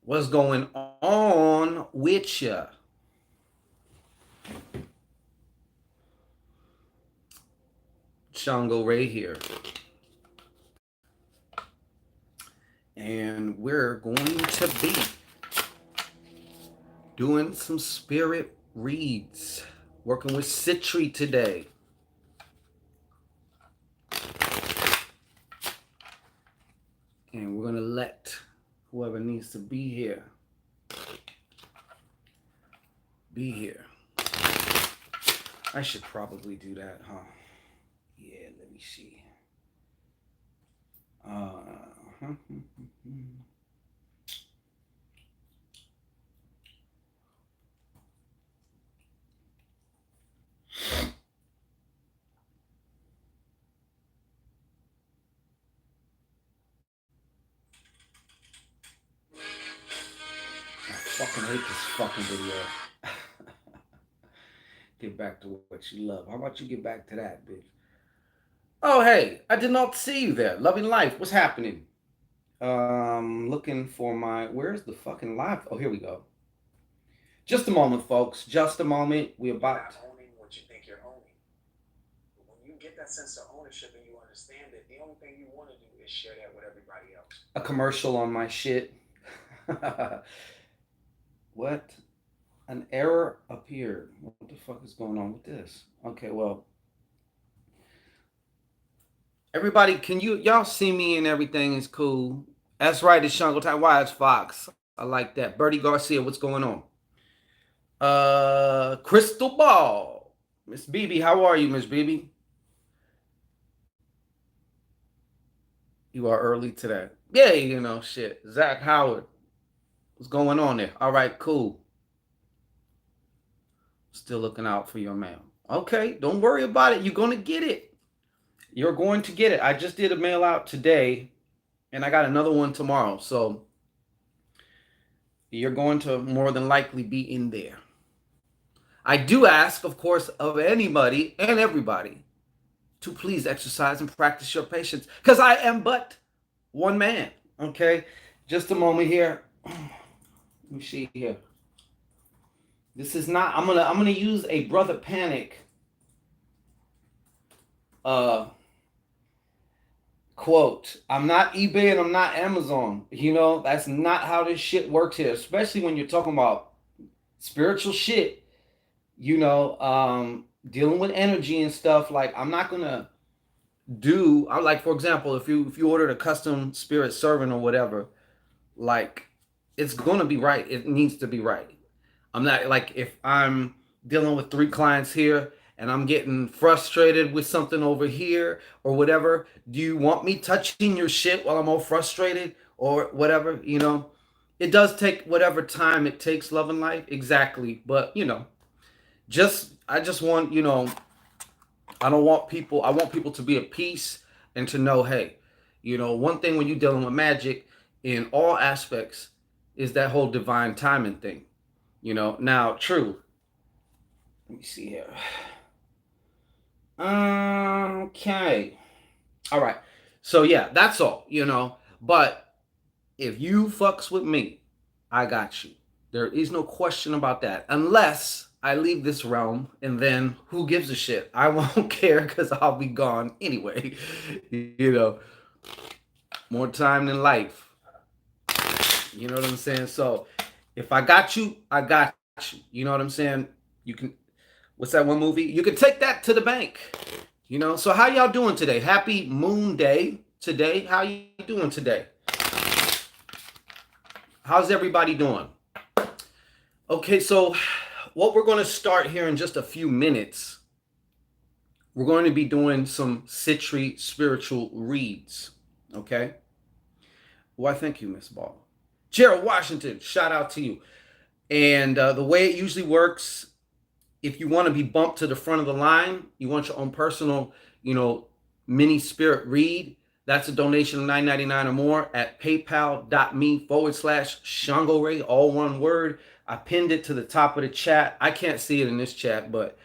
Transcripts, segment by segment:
What's going on with you? Shango Ray here. And we're going to be doing some spirit reads. Working with Sitri today. And we're going to let whoever needs to be here be here. I should probably do that, huh? Yeah, let me see. Uh-huh. I fucking hate this fucking video. Get back to what you love. How about you get back to that, bitch? Oh, hey, I did not see you there. Loving life. What's happening? Looking for my. Where's the fucking live? Oh, here we go. Just a moment, folks. Just a moment. We about. Not owning what you think you're owning. But when you get that sense of ownership and you understand it, the only thing you want to do is share that with everybody else. A commercial on my shit. What? An error appeared. What the fuck is going on with this? Okay, well, everybody, can y'all see me and everything is cool? That's right, it's Shango Time. Why it's Fox? I like that. Bertie Garcia, what's going on? Crystal Ball. Miss BB, how are you, Miss BB? You are early today. Yeah, shit. Zach Howard. What's going on there? All right, cool. Still looking out for your mail. Okay, don't worry about it. You're going to get it. You're going to get it. I just did a mail out today, and I got another one tomorrow. So you're going to more than likely be in there. I do ask, of course, of anybody and everybody to please exercise and practice your patience because I am but one man. Okay, just a moment here. Let me see here. This is not. I'm gonna use a Brother Panic uh quote. I'm not eBay and I'm not Amazon. That's not how this shit works here, especially when you're talking about spiritual shit, dealing with energy and stuff. Like, I'm not gonna I like, for example, if you ordered a custom spirit servant or whatever, like, it's gonna be right. It needs to be right. I'm not like, if I'm dealing with three clients here and I'm getting frustrated with something over here or whatever, do you want me touching your shit while I'm all frustrated or whatever? It does take whatever time it takes, love and life, exactly. But I just want, I want people to be at peace and to know, hey, one thing when you're dealing with magic in all aspects is that whole divine timing thing. Now, true. Let me see here. Okay. All right. So yeah, that's all, But if you fucks with me, I got you. There is no question about that. Unless I leave this realm, and then who gives a shit? I won't care because I'll be gone anyway. you know, More time than life. You know what I'm saying? So if I got you, I got you. You know what I'm saying? You can. What's that one movie? You can take that to the bank. So how y'all doing today? Happy Moon Day today. How you doing today? How's everybody doing? Okay, so what we're going to start here in just a few minutes, we're going to be doing some Sitri spiritual reads. Okay? Why, thank you, Miss Ball. Gerald Washington, shout out to you. And the way it usually works, if you want to be bumped to the front of the line, you want your own personal, mini spirit read, that's a donation of $9.99 or more at paypal.me/Shango Ray, all one word. I pinned it to the top of the chat. I can't see it in this chat, but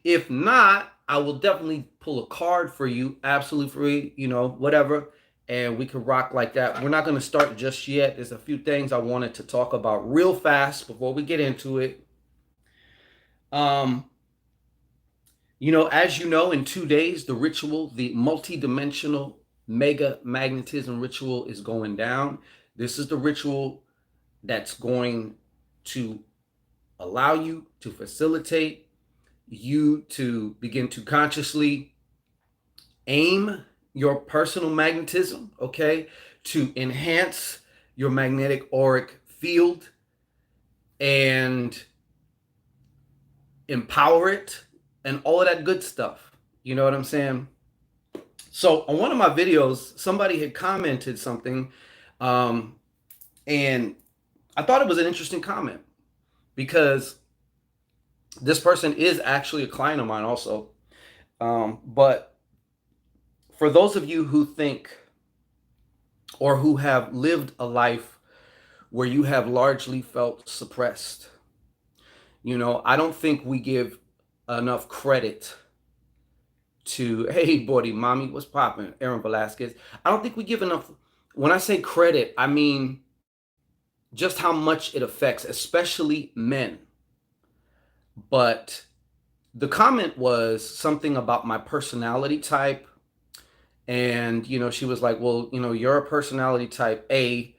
if not, I will definitely pull a card for you, absolutely free, whatever. and we could rock like that. We're not going to start just yet. There's a few things I wanted to talk about real fast before we get into it. Um, as you know, in 2 days, the ritual, the multi-dimensional mega magnetism ritual is going down. This is the ritual that's going to allow you to facilitate you to begin to consciously aim your personal magnetism, okay, to enhance your magnetic auric field and empower it and all of that good stuff. You know what I'm saying? So on one of my videos, somebody had commented something, um, and I thought it was an interesting comment because this person is actually a client of mine also. But for those of you who think or who have lived a life where you have largely felt suppressed, I don't think we give enough credit to, hey, buddy, mommy, what's popping? Aaron Velasquez. I don't think we give enough. When I say credit, I mean just how much it affects, especially men. But the comment was something about my personality type. And, she was like, well, you're a personality type A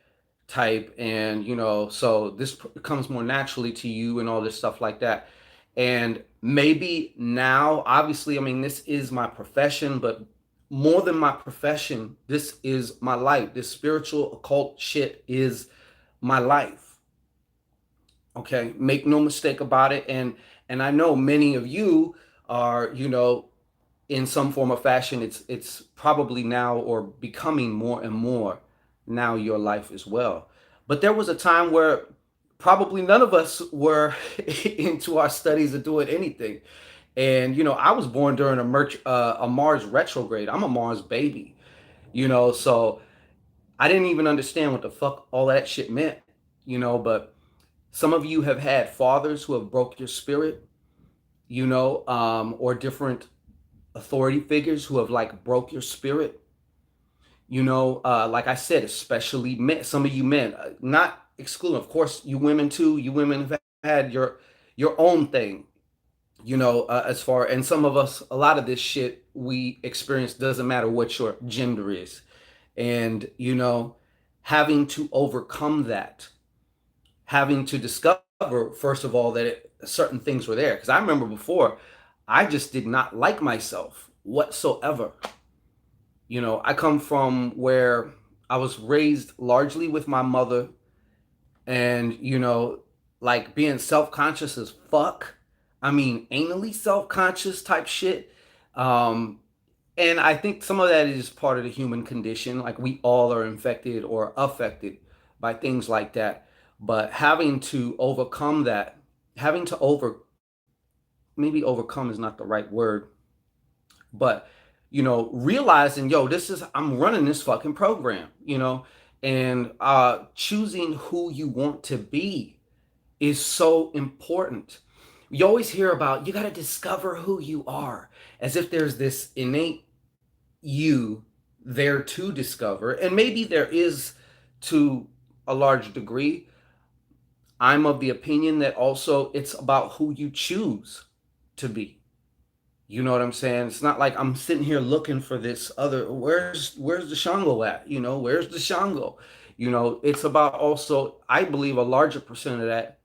type. And, so this comes more naturally to you and all this stuff like that. And maybe now, obviously, I mean, this is my profession, but more than my profession, this is my life. This spiritual occult shit is my life. Okay, make no mistake about it. And I know many of you are, in some form or fashion, it's probably now or becoming more and more now your life as well. But there was a time where probably none of us were into our studies or doing anything. And I was born during a Mars retrograde. I'm a Mars baby, so I didn't even understand what the fuck all that shit meant, but some of you have had fathers who have broke your spirit, or different authority figures who have like broke your spirit. Like I said, especially men, some of you men, not excluding, of course, you women too. You women have had your own thing, as far, and some of us, a lot of this shit we experience doesn't matter what your gender is, and having to overcome that, having to discover first of all that certain things were there, because I remember before I just did not like myself whatsoever. I come from where I was raised largely with my mother, and like being self-conscious as fuck. I mean, anally self-conscious type shit. Um, and I think some of that is part of the human condition. Like we all are infected or affected by things like that. But having to overcome that, having to maybe overcome is not the right word, but realizing, yo, I'm running this fucking program, and choosing who you want to be is so important. You always hear about, you got to discover who you are, as if there's this innate you there to discover, and maybe there is to a large degree. I'm of the opinion that also it's about who you choose to be. You know what I'm saying? It's not like I'm sitting here looking for this other, where's the Shango at? Where's the Shango? It's about also, I believe a larger percent of that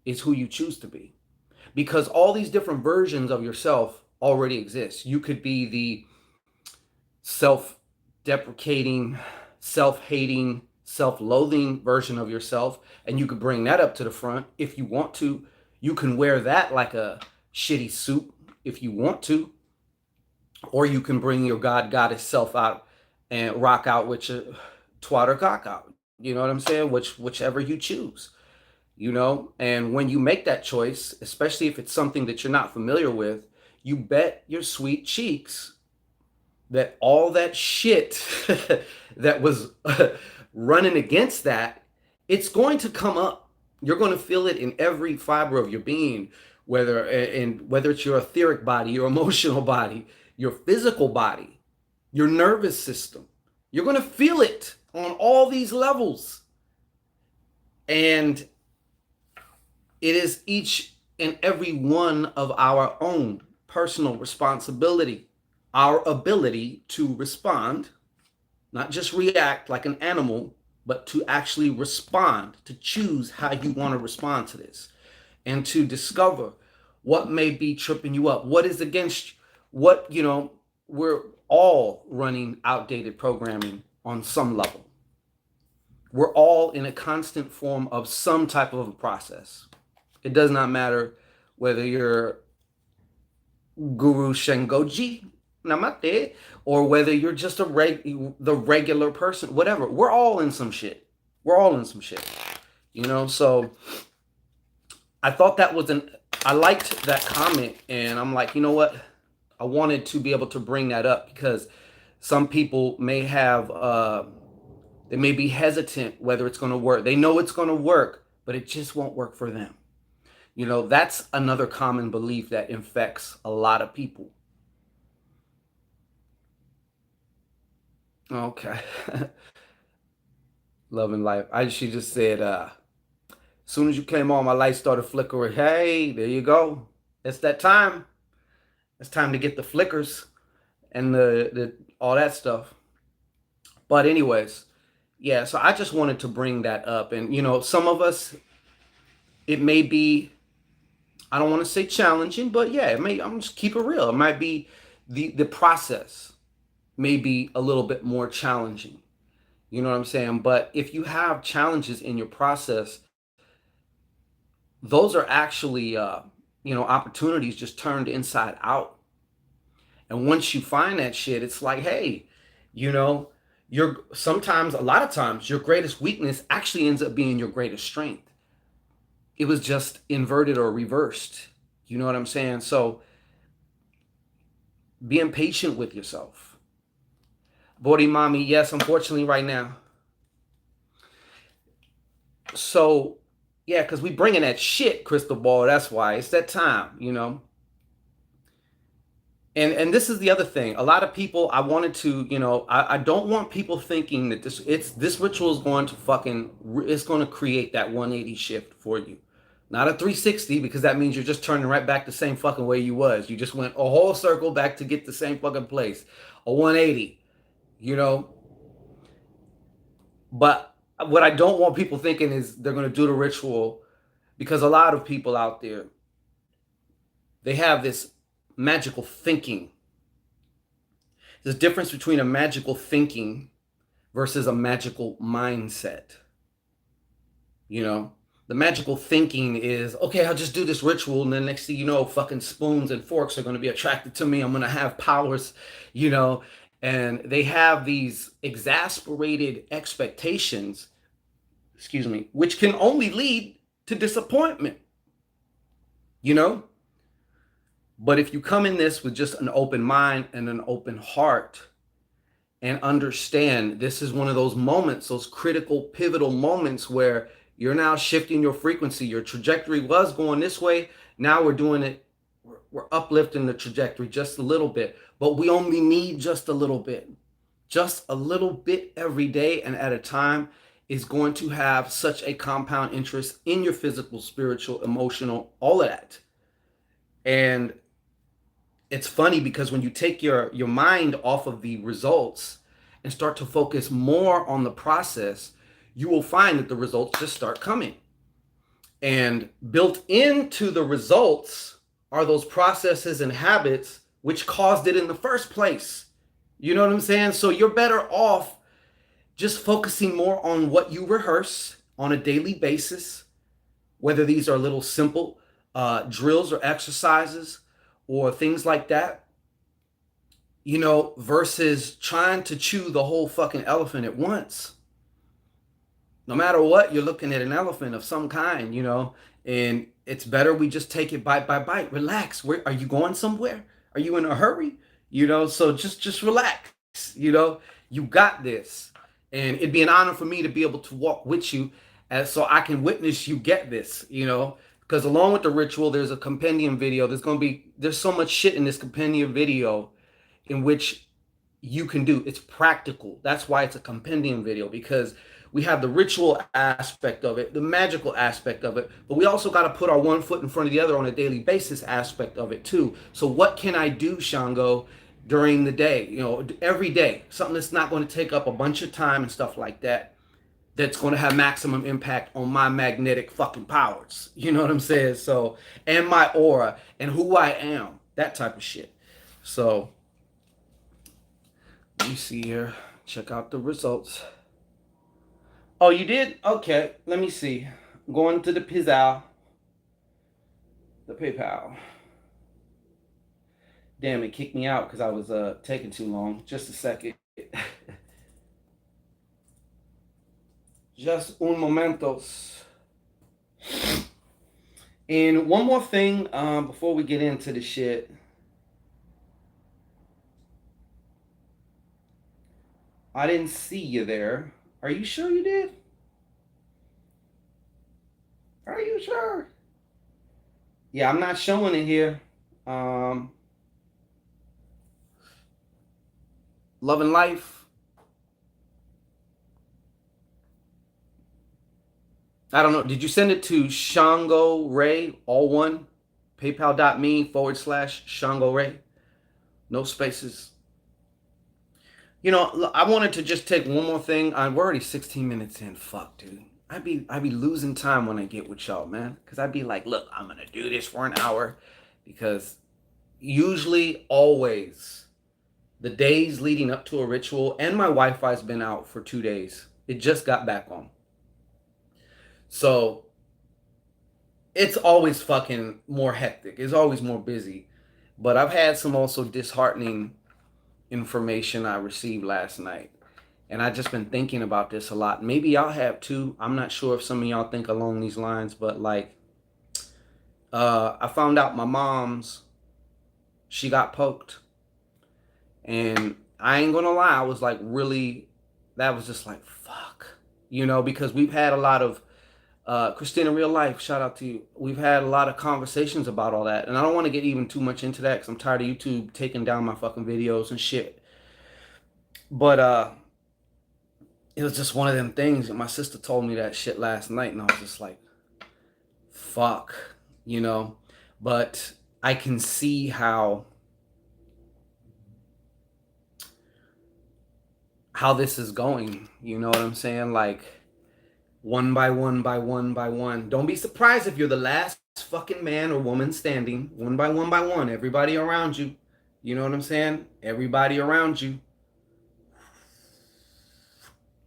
is who you choose to be. Because all these different versions of yourself already exist. You could be the self-deprecating, self-hating, self-loathing version of yourself, and you could bring that up to the front if you want to. You can wear that like a shitty suit if you want to, or you can bring your god goddess self out and rock out with your twat or cock out. You know what I'm saying? Whichever you choose. And when you make that choice, especially if it's something that you're not familiar with, you bet your sweet cheeks that all that shit that was running against that, it's going to come up. You're going to feel it in every fiber of your being, whether it's your etheric body, your emotional body, your physical body, your nervous system. You're going to feel it on all these levels. And it is each and every one of our own personal responsibility, our ability to respond, not just react like an animal, but to actually respond, to choose how you want to respond to this, and to discover what may be tripping you up, what is against what, we're all running outdated programming on some level. We're all in a constant form of some type of a process. It does not matter whether you're Guru Shengoji Namate or whether you're just the regular person, whatever. We're all in some shit. We're all in some shit. So I thought I liked that comment, and I'm like, you know what? I wanted to be able to bring that up because some people may have, they may be hesitant whether it's going to work. They know it's going to work, but it just won't work for them. That's another common belief that infects a lot of people. Okay. Love and life. She just said, as soon as you came on, my light started flickering. Hey, there you go. It's that time. It's time to get the flickers and the all that stuff. But anyways, yeah, so I just wanted to bring that up. And some of us, it may be, I don't want to say challenging, but yeah, I'm just keep it real. It might be the process may be a little bit more challenging. You know what I'm saying? But if you have challenges in your process, those are actually opportunities just turned inside out. And once you find that shit, it's like, hey, sometimes, a lot of times, your greatest weakness actually ends up being your greatest strength. It was just inverted or reversed. You know what I'm saying? So being patient with yourself. Body mommy, yes, unfortunately right now. So yeah, because we bringing that shit, Crystal Ball. That's why it's that time, And this is the other thing. A lot of people, I wanted to, I don't want people thinking that this ritual is going to it's going to create that 180 shift for you. Not a 360, because that means you're just turning right back the same fucking way you was. You just went a whole circle back to get the same fucking place. A 180, But what I don't want people thinking is they're going to do the ritual, because a lot of people out there, they have this magical thinking. There's a difference between a magical thinking versus a magical mindset. The magical thinking is, okay, I'll just do this ritual, and then next thing you know, fucking spoons and forks are going to be attracted to me. I'm going to have powers, and they have these exasperated expectations, which can only lead to disappointment, But if you come in this with just an open mind and an open heart, and understand this is one of those moments, those critical, pivotal moments where you're now shifting your frequency. Your trajectory was going this way. Now we're doing it. We're uplifting the trajectory just a little bit, but we only need just a little bit. Just a little bit every day and at a time is going to have such a compound interest in your physical, spiritual, emotional, all of that. And it's funny because when you take your mind off of the results and start to focus more on the process, you will find that the results just start coming. And built into the results are those processes and habits which caused it in the first place. You know what I'm saying? So you're better off just focusing more on what you rehearse on a daily basis, whether these are little simple drills or exercises or things like that, versus trying to chew the whole fucking elephant at once. No matter what, you're looking at an elephant of some kind, and it's better we just take it bite by bite. Relax. Where are you going somewhere? Are you in a hurry? So just relax. You got this. And it'd be an honor for me to be able to walk with you so I can witness you get this, because along with the ritual, there's a compendium video. There's so much shit in this compendium video in which you can do. It's practical. That's why it's a compendium video, because we have the ritual aspect of it, the magical aspect of it, but we also got to put our one foot in front of the other on a daily basis aspect of it too. So what can I do, Shango, during the day? You know, every day, something that's not going to take up a bunch of time and stuff like that. That's going to have maximum impact on my magnetic fucking powers. You know what I'm saying? So, and my aura and who I am, that type of shit. So, let me see here. Check out the results. Oh, you did? Okay, let me see. I'm going to the PayPal. The PayPal. Damn, it kicked me out because I was taking too long. Just a second. Just un momentos. And one more thing before we get into the shit. I didn't see you there. Are you sure you did? Are you sure? Yeah, I'm not showing it here. Love and Life. I don't know. Did you send it to Shango Ray, all one? PayPal.me/Shango Ray. No spaces. You know, I wanted to just take one more thing. We're already 16 minutes in. Fuck, dude. I'd be losing time when I get with y'all, man. Because I'd be like, look, I'm gonna do this for an hour. Because usually, always, the days leading up to a ritual, and my Wi-Fi's been out for 2 days. It just got back on. So it's always fucking more hectic. It's always more busy. But I've had some also disheartening information I received last night. And I just been thinking about this a lot. Maybe y'all have too. I'm not sure if some of y'all think along these lines, but like, I found out my mom's, she got poked. And I ain't gonna lie, I was like really, that was just like, fuck. You know, because we've had a lot of, Christina Real Life, shout out to you. We've had a lot of conversations about all that. And I don't want to get even too much into that because I'm tired of YouTube taking down my fucking videos and shit. But it was just one of them things. And my sister told me that shit last night, and I was just like, fuck, you know. But I can see how this is going. You know what I'm saying? Like, one by one by one by one. Don't be surprised if you're the last fucking man or woman standing. One by one by one. Everybody around you. You know what I'm saying? Everybody around you.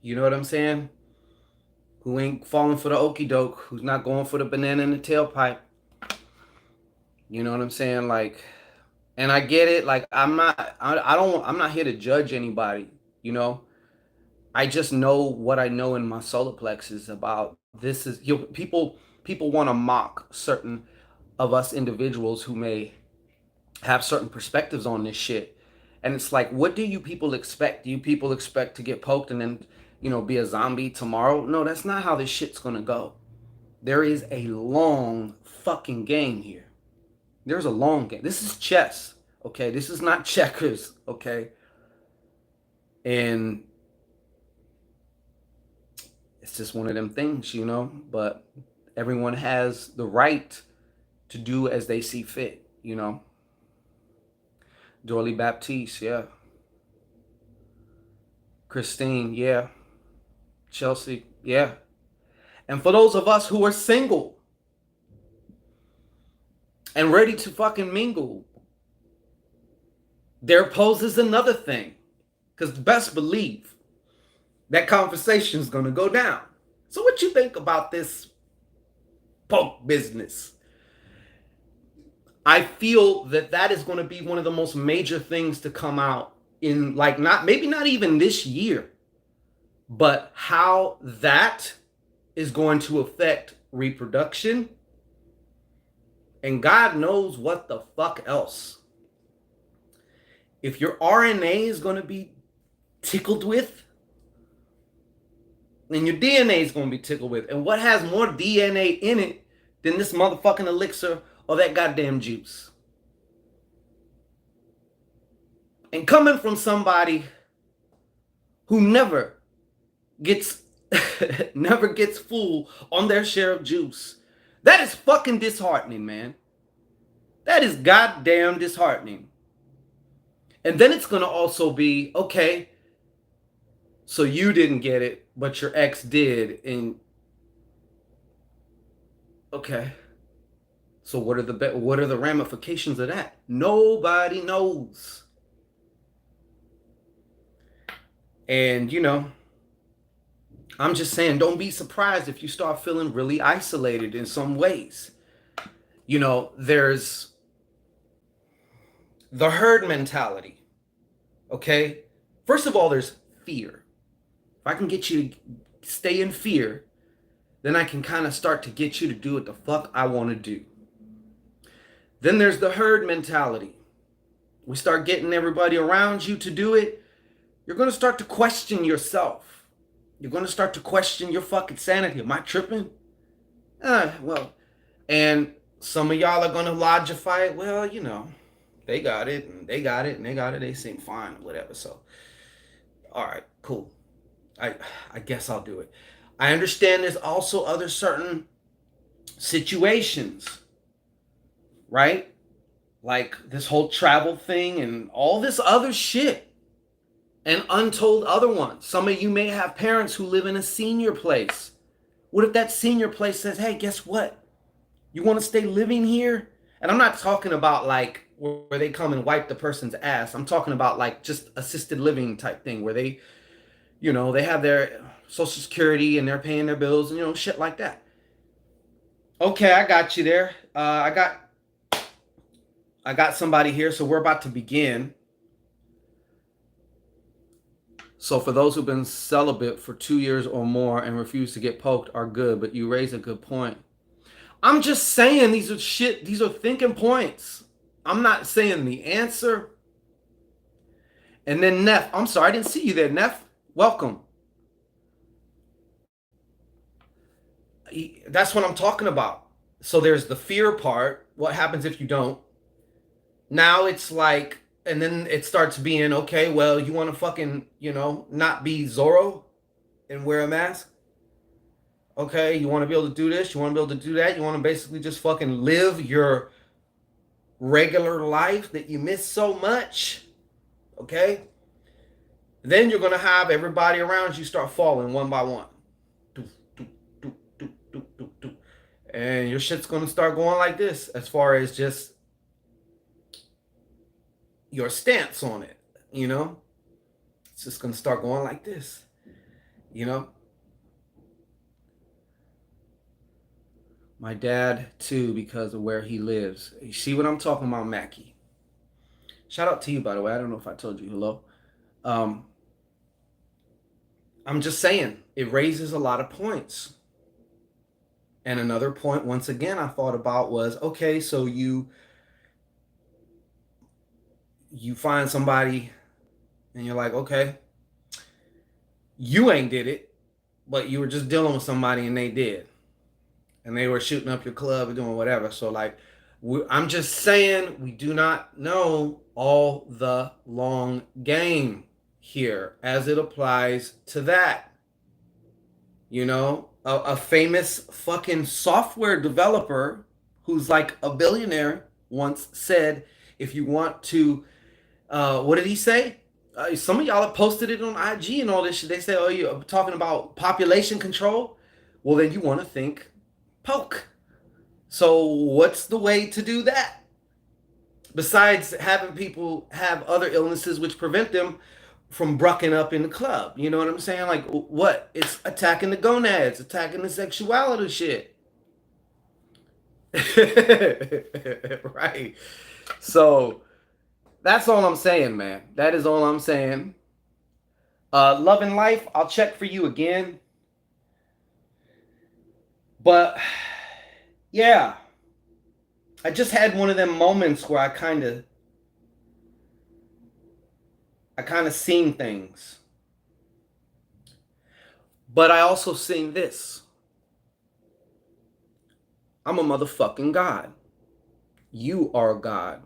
You know what I'm saying? Who ain't falling for the okie doke? Who's not going for the banana in the tailpipe? You know what I'm saying? Like, and I get it. Like, I'm not here to judge anybody. You know, I just know what I know in my solar plexus about this is, you know, people want to mock certain of us individuals who may have certain perspectives on this shit. And it's like, what do you people expect? Do you people expect to get poked and then, you know, be a zombie tomorrow? No, that's not how this shit's gonna go. There is a long fucking game here. There's a long game. This is chess, okay? This is not checkers, okay? And it's just one of them things, you know? But everyone has the right to do as they see fit, you know? Dorley Baptiste, yeah. Christine, yeah. Chelsea, yeah. And for those of us who are single and ready to fucking mingle, there poses another thing. Because best believe that conversation is going to go down. So what you think about this poke business? I feel that is going to be one of the most major things to come out in, like, maybe not even this year, but how that is going to affect reproduction and God knows what the fuck else. If your RNA is going to be tickled with, then your DNA is going to be tickled with. And what has more DNA in it than this motherfucking elixir or that goddamn juice? And coming from somebody who gets never gets full on their share of juice, that is fucking disheartening, man. That is goddamn disheartening. And then it's gonna also be, okay, so you didn't get it, but your ex did, and okay. So what are the ramifications of that? Nobody knows. And I'm just saying, don't be surprised if you start feeling really isolated in some ways. There's the herd mentality. Okay? First of all, there's fear. If I can get you to stay in fear, then I can kind of start to get you to do what the fuck I want to do. Then there's the herd mentality. We start getting everybody around you to do it. You're going to start to question yourself. You're going to start to question your fucking sanity. Am I tripping? Well, and some of y'all are going to logify it. Well, they got it, and they got it, and they got it. They seem fine, whatever. So, all right, cool. I guess I'll do it. I understand there's also other certain situations, right? Like this whole travel thing and all this other shit and untold other ones. Some of you may have parents who live in a senior place. What if that senior place says, hey, guess what? You want to stay living here? And I'm not talking about like where they come and wipe the person's ass. I'm talking about like just assisted living type thing where they have their social security and they're paying their bills and shit like that. Okay, I got you there. I got somebody here, so we're about to begin. So for those who've been celibate for 2 years or more and refuse to get poked are good, but you raise a good point. I'm just saying these are thinking points. I'm not saying the answer. And then Neff, I'm sorry, I didn't see you there, Neff. Welcome. That's what I'm talking about. So there's the fear part. What happens if you don't? Now it's like, and then it starts being, okay, well, you want to fucking, not be Zorro and wear a mask? Okay, you want to be able to do this? You want to be able to do that? You want to basically just fucking live your regular life that you miss so much? Okay? Then you're going to have everybody around you start falling one by one. And your shit's going to start going like this as far as just your stance on it, It's just going to start going like this, My dad, too, because of where he lives. You see what I'm talking about, Mackie? Shout out to you, by the way. I don't know if I told you hello. I'm just saying, it raises a lot of points. And another point, once again, I thought about was, okay, so you find somebody and you're like, okay, you ain't did it, but you were just dealing with somebody and they did. And they were shooting up your club or doing whatever. So like, I'm just saying we do not know all the long game here as it applies to that. A famous fucking software developer who's like a billionaire once said, if you want to, what did he say? Some of y'all have posted it on IG and all this shit. They say, oh, you're talking about population control? Well, then you want to think poke. So what's the way to do that? Besides having people have other illnesses which prevent them from brucking up in the club. You know what I'm saying? Like, what? It's attacking the gonads, attacking the sexuality shit. Right. So that's all I'm saying, man. That is all I'm saying. Love and life, I'll check for you again. But yeah, I just had one of them moments where I kind of seen things. But I also seen this. I'm a motherfucking God. You are a God.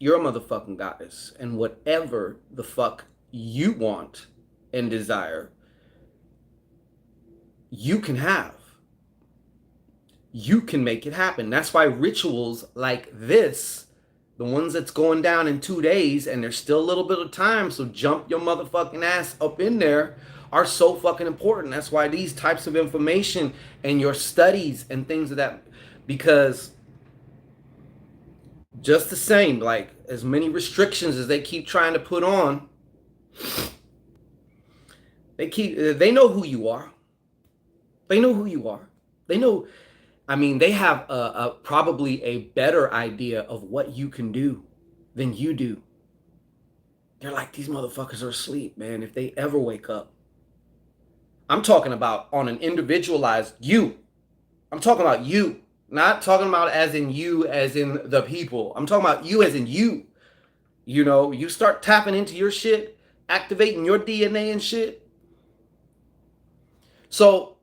You're a motherfucking goddess. And whatever the fuck you want and desire, you can have. You can make it happen. That's why rituals like this, the ones that's going down in 2 days, and there's still a little bit of time, so jump your motherfucking ass up in there, are so fucking important. That's why these types of information and your studies and things of that, because just the same, like as many restrictions as they keep trying to put on, they know who you are. They know who you are. They know, I mean, they have probably a better idea of what you can do than you do. They're like, these motherfuckers are asleep, man. If they ever wake up, I'm talking about on an individualized you. I'm talking about you, not talking about as in you, as in the people. I'm talking about you as in you. You know, you start tapping into your shit, activating your DNA and shit. So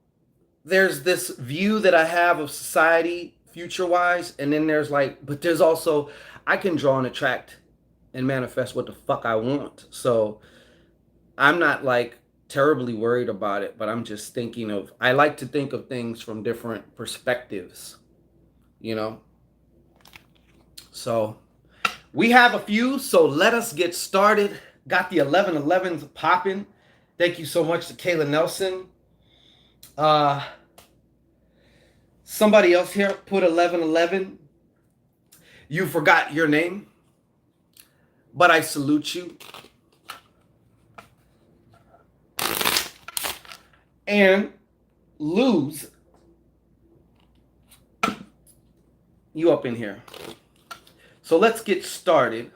there's this view that I have of society future wise, and then there's like, but there's also, I can draw and attract and manifest what the fuck I want. So I'm not like terribly worried about it, but I'm just thinking of, I like to think of things from different perspectives, you know? So we have a few, so let us get started. Got the 1111s popping. Thank you so much to Kayla Nelson. Somebody else here put 1111. You forgot your name, but I salute you. And lose you up in here. So let's get started.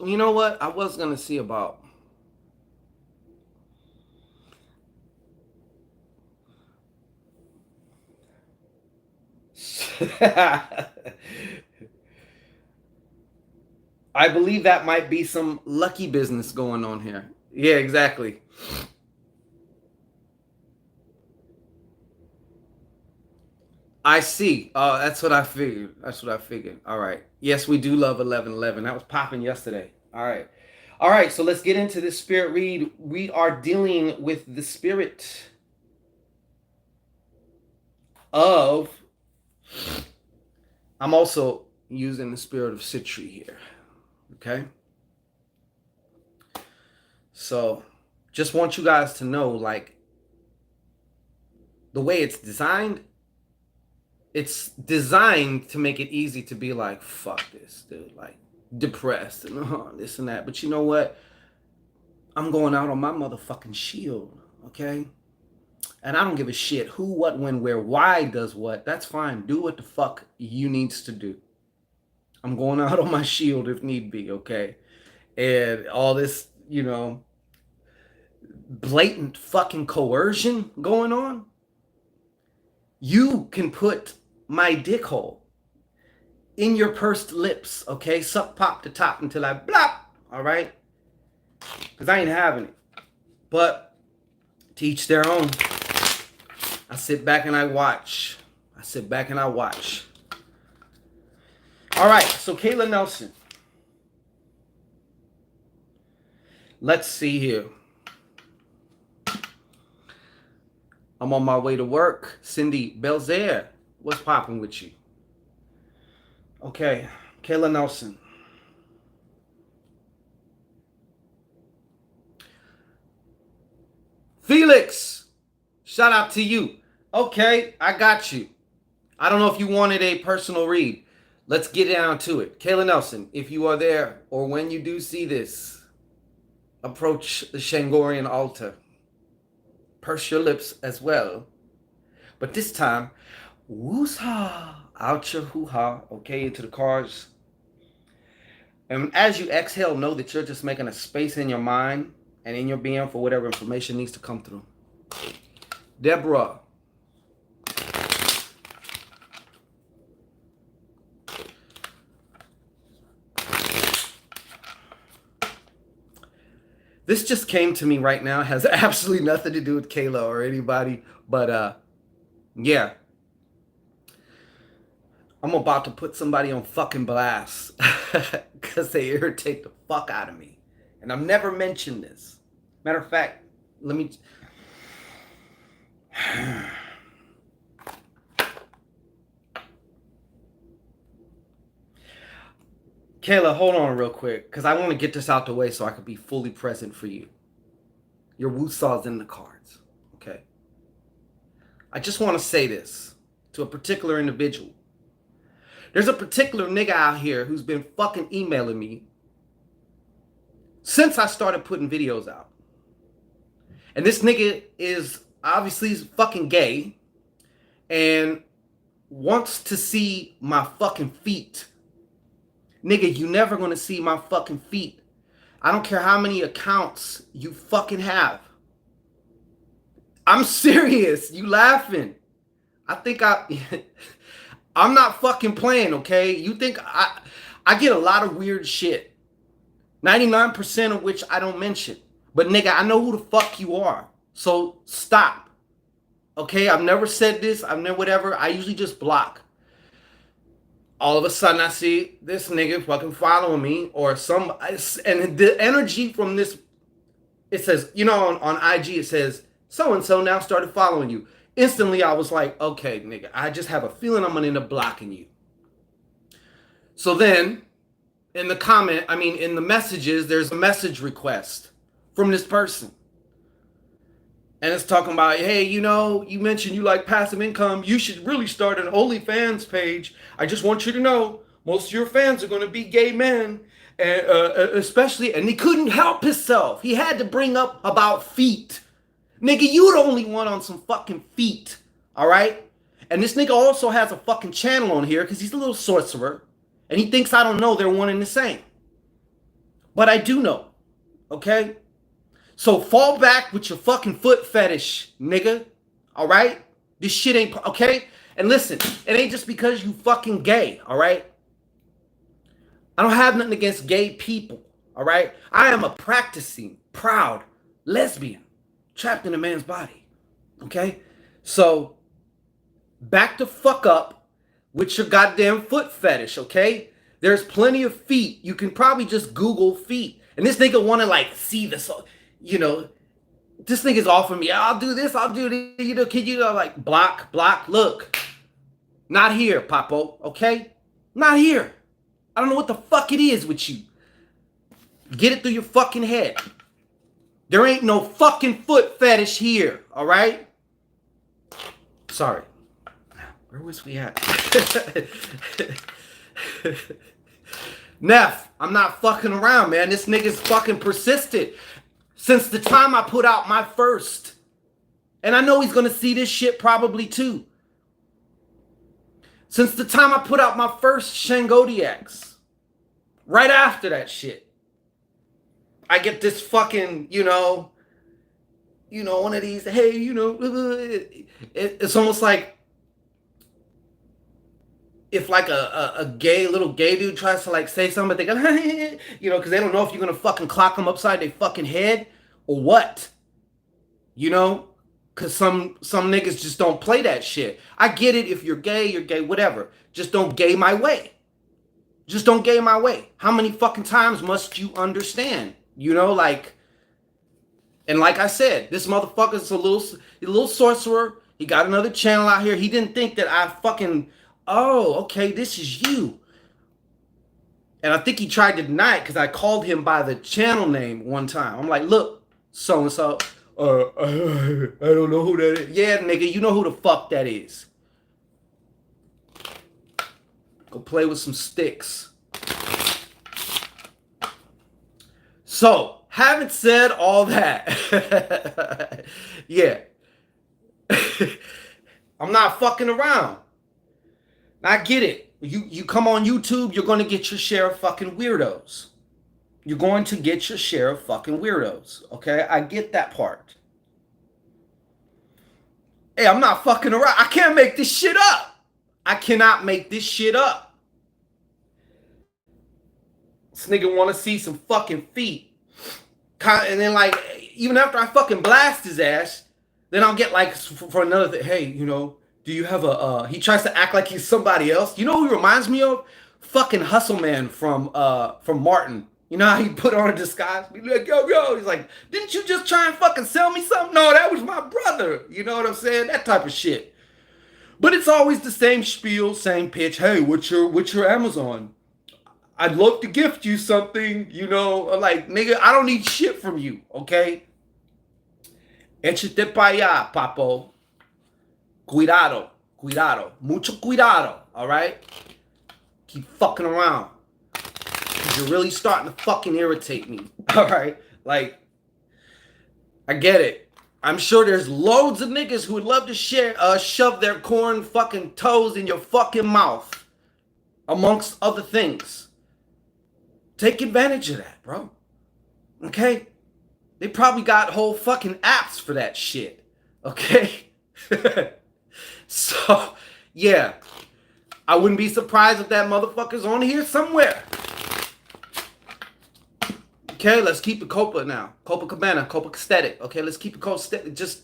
You know what? I was gonna see about I believe that might be some lucky business going on here. Yeah, exactly. I see. Oh, that's what I figured. That's what I figured. All right. Yes, we do love 1111. That was popping yesterday. All right. All right. So let's get into this spirit read. We are dealing with the spirit of. I'm also using the spirit of Sitri here. Okay. So just want you guys to know, like, the way it's designed to make it easy to be like, fuck this, dude, like depressed and this and that. But you know what? I'm going out on my motherfucking shield, okay? And I don't give a shit who, what, when, where, why does what. That's fine. Do what the fuck you needs to do. I'm going out on my shield if need be, okay? And all this, you know, blatant fucking coercion going on. You can put my dick hole in your pursed lips, okay? Suck pop the top until I blop, all right? Because I ain't having it. But to each their own. I sit back and I watch. I sit back and I watch. All right, so Kayla Nelson. Let's see here. I'm on my way to work. Cindy Belzaire, what's popping with you? Okay, Kayla Nelson. Felix, shout out to you. Okay, I got you. I don't know if you wanted a personal read. Let's get down to it. Kayla Nelson, if you are there or when you do see this, approach the Shangorian altar. Purse your lips as well. But this time, woosah, out your hoo-ha, okay, into the cards. And as you exhale, know that you're just making a space in your mind and in your being for whatever information needs to come through. Deborah. This just came to me right now. It has absolutely nothing to do with Kayla or anybody. But, yeah. I'm about to put somebody on fucking blast because they irritate the fuck out of me. And I've never mentioned this. Matter of fact, let me. Kayla, hold on real quick because I want to get this out the way so I can be fully present for you. Your woosaw's in the cards, okay? I just want to say this to a particular individual. There's a particular nigga out here who's been fucking emailing me since I started putting videos out. And this nigga is obviously fucking gay and wants to see my fucking feet. Nigga, you never gonna see my fucking feet. I don't care how many accounts you fucking have. I'm serious. You laughing. I think I'm not fucking playing, okay? You think I get a lot of weird shit. 99% of which I don't mention. But nigga, I know who the fuck you are. So stop. Okay? I've never said this. I've never whatever. I usually just block. All of a sudden I see this nigga fucking following me or some, and the energy from this, it says, you know, on IG it says, so-and-so now started following you. Instantly I was like, okay, nigga, I just have a feeling I'm gonna end up blocking you. So then, in the messages, there's a message request from this person. And it's talking about, hey, you know, you mentioned you like passive income. You should really start an OnlyFans page. I just want you to know, most of your fans are going to be gay men. And especially, and he couldn't help himself. He had to bring up about feet. Nigga, you the only one on some fucking feet. All right? And this nigga also has a fucking channel on here because he's a little sorcerer. And he thinks I don't know they're one and the same. But I do know. Okay? So fall back with your fucking foot fetish, nigga. All right? This shit ain't, okay? And listen, it ain't just because you fucking gay, all right? I don't have nothing against gay people, all right? I am a practicing, proud lesbian trapped in a man's body, okay? So back the fuck up with your goddamn foot fetish, okay? There's plenty of feet. You can probably just Google feet. And this nigga want to like see this, you know, this nigga's offering me, I'll do this, I'll do this, you know, can you like block, look, not here, Papo, okay? Not here. I don't know what the fuck it is with you. Get it through your fucking head. There ain't no fucking foot fetish here, all right? Sorry. Where was we at? Neff, I'm not fucking around, man. This nigga's fucking persisted since the time I put out my first. And I know he's gonna see this shit probably too. Since the time I put out my first Shangodiacs. Right after that shit. I get this fucking, you know, one of these, hey, you know, it's almost like if like a little gay dude tries to like say something, but they go, you know, because they don't know if you're gonna fucking clock them upside their fucking head or what, you know, because some niggas just don't play that shit. I get it. If you're gay, whatever. Just don't gay my way. Just don't gay my way. How many fucking times must you understand? You know, like, and like I said, this motherfucker's a little sorcerer. He got another channel out here. He didn't think that I fucking, oh, okay, this is you. And I think he tried to deny it because I called him by the channel name one time. I'm like, look, so-and-so, I don't know who that is. Yeah, nigga, you know who the fuck that is. Go play with some sticks. So, having said all that, yeah, I'm not fucking around. I get it. You come on YouTube, you're going to get your share of fucking weirdos. You're going to get your share of fucking weirdos. Okay? I get that part. Hey, I'm not fucking around. I can't make this shit up. I cannot make this shit up. This nigga want to see some fucking feet. And then like, even after I fucking blast his ass, then I'll get like for another thing. Hey, you know, Do you have a he tries to act like he's somebody else. You know who he reminds me of? Fucking Hustle Man from Martin. You know how he put on a disguise? Be like, yo, yo. He's like, didn't you just try and fucking sell me something? No, that was my brother. You know what I'm saying? That type of shit. But it's always the same spiel, same pitch. Hey, what's your Amazon? I'd love to gift you something, you know, like nigga, I don't need shit from you, okay? Échate para allá, papo. Cuidado, cuidado, mucho cuidado, all right? Keep fucking around. You're really starting to fucking irritate me, all right? Like, I get it. I'm sure there's loads of niggas who would love to shove their corn fucking toes in your fucking mouth, amongst other things. Take advantage of that, bro. Okay? They probably got whole fucking apps for that shit. Okay? So, yeah. I wouldn't be surprised if that motherfucker's on here somewhere. Okay, let's keep it Copa now. Copacabana, Copacetic. Okay, let's keep it Copacetic. Just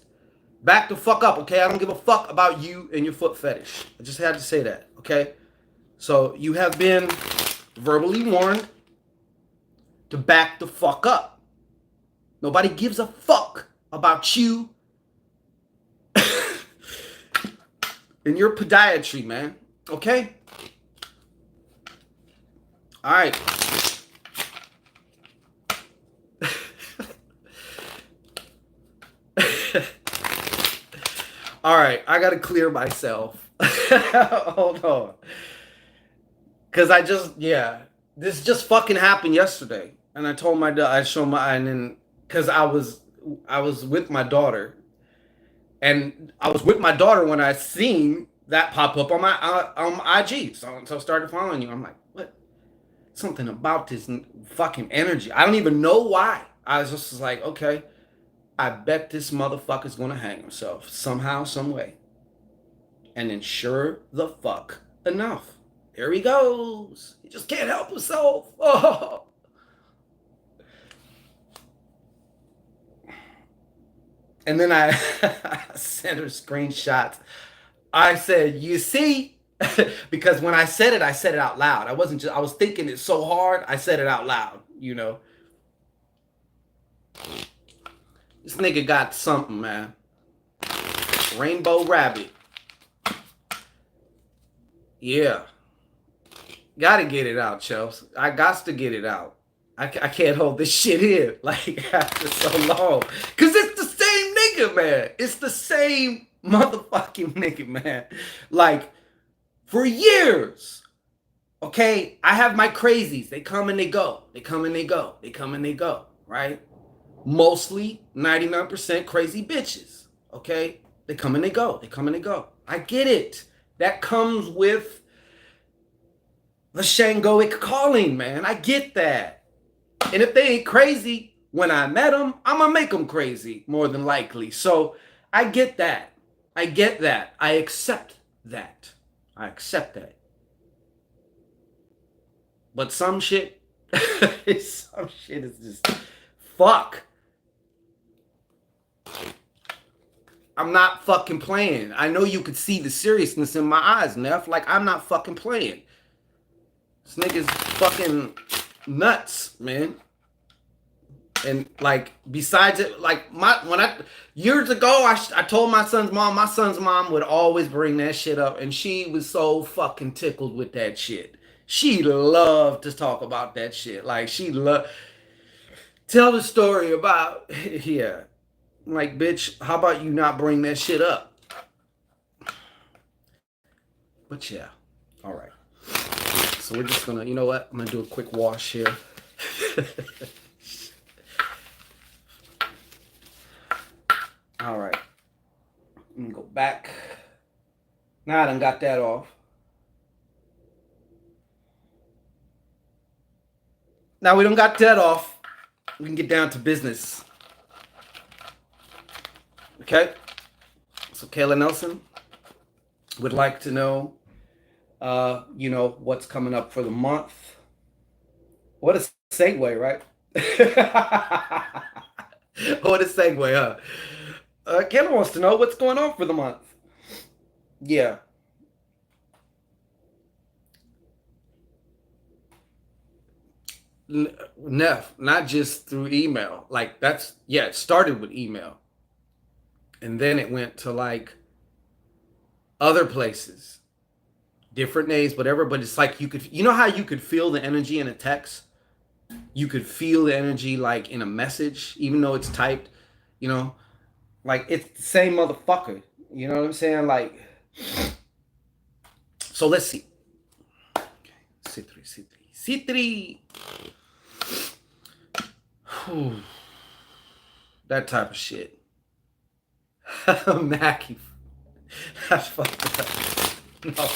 back the fuck up, okay? I don't give a fuck about you and your foot fetish. I just had to say that, okay? So, you have been verbally warned to back the fuck up. Nobody gives a fuck about you and your podiatry, man. Okay? All right. All right, I gotta clear myself. Hold on. Cause this just fucking happened yesterday. And I told my dad, and then, cause I was with my daughter. And I was with my daughter when I seen that pop up on my IG. So I started following you. I'm like, what? Something about this fucking energy. I don't even know why. I was just like, okay, I bet this motherfucker's gonna hang himself somehow, some way. And then sure the fuck enough, here he goes. He just can't help himself. Oh. And then I sent her screenshots. I said, you see? Because when I said it out loud. I was thinking it so hard, I said it out loud, you know. This nigga got something, man. Rainbow Rabbit. Yeah. Gotta get it out, Chelsea. I got to get it out. I can't hold this shit in, like, after so long. Because it's the same nigga, man. It's the same motherfucking nigga, man. Like, for years, okay, I have my crazies. They come and they go. They come and they go. They come and they go, right? Mostly 99% crazy bitches, okay? They come and they go. They come and they go. I get it. That comes with the Shangoic calling, man. I get that. And if they ain't crazy when I met them, I'm going to make them crazy, more than likely. So I get that. I get that. I accept that. I accept that. But some shit, is just, fuck. I'm not fucking playing. I know you could see the seriousness in my eyes, Neff. Like, I'm not fucking playing. This nigga's fucking nuts, man. And like, besides it, like, years ago, I told my son's mom would always bring that shit up, and she was so fucking tickled with that shit. She loved to talk about that shit. Like, tell the story about, yeah. Like, bitch, how about you not bring that shit up? But yeah, all right. So we're just gonna, you know what? I'm gonna do a quick wash here. All right. Let me go back. Now I done got that off. Now we done got that off. We can get down to business. Okay? So Kayla Nelson would like to know, you know, what's coming up for the month. What a segue, right? What a segue, huh? Kayla wants to know what's going on for the month. Yeah. Neff, not just through email. Like that's yeah, it started with email. And then it went to like other places. Different names, whatever, but it's like you know how you could feel the energy in a text? You could feel the energy like in a message, even though it's typed, you know? Like it's the same motherfucker. You know what I'm saying? Like so let's see. Sitri, Sitri, Sitri. That type of shit. Mackie. That's fucked up. No.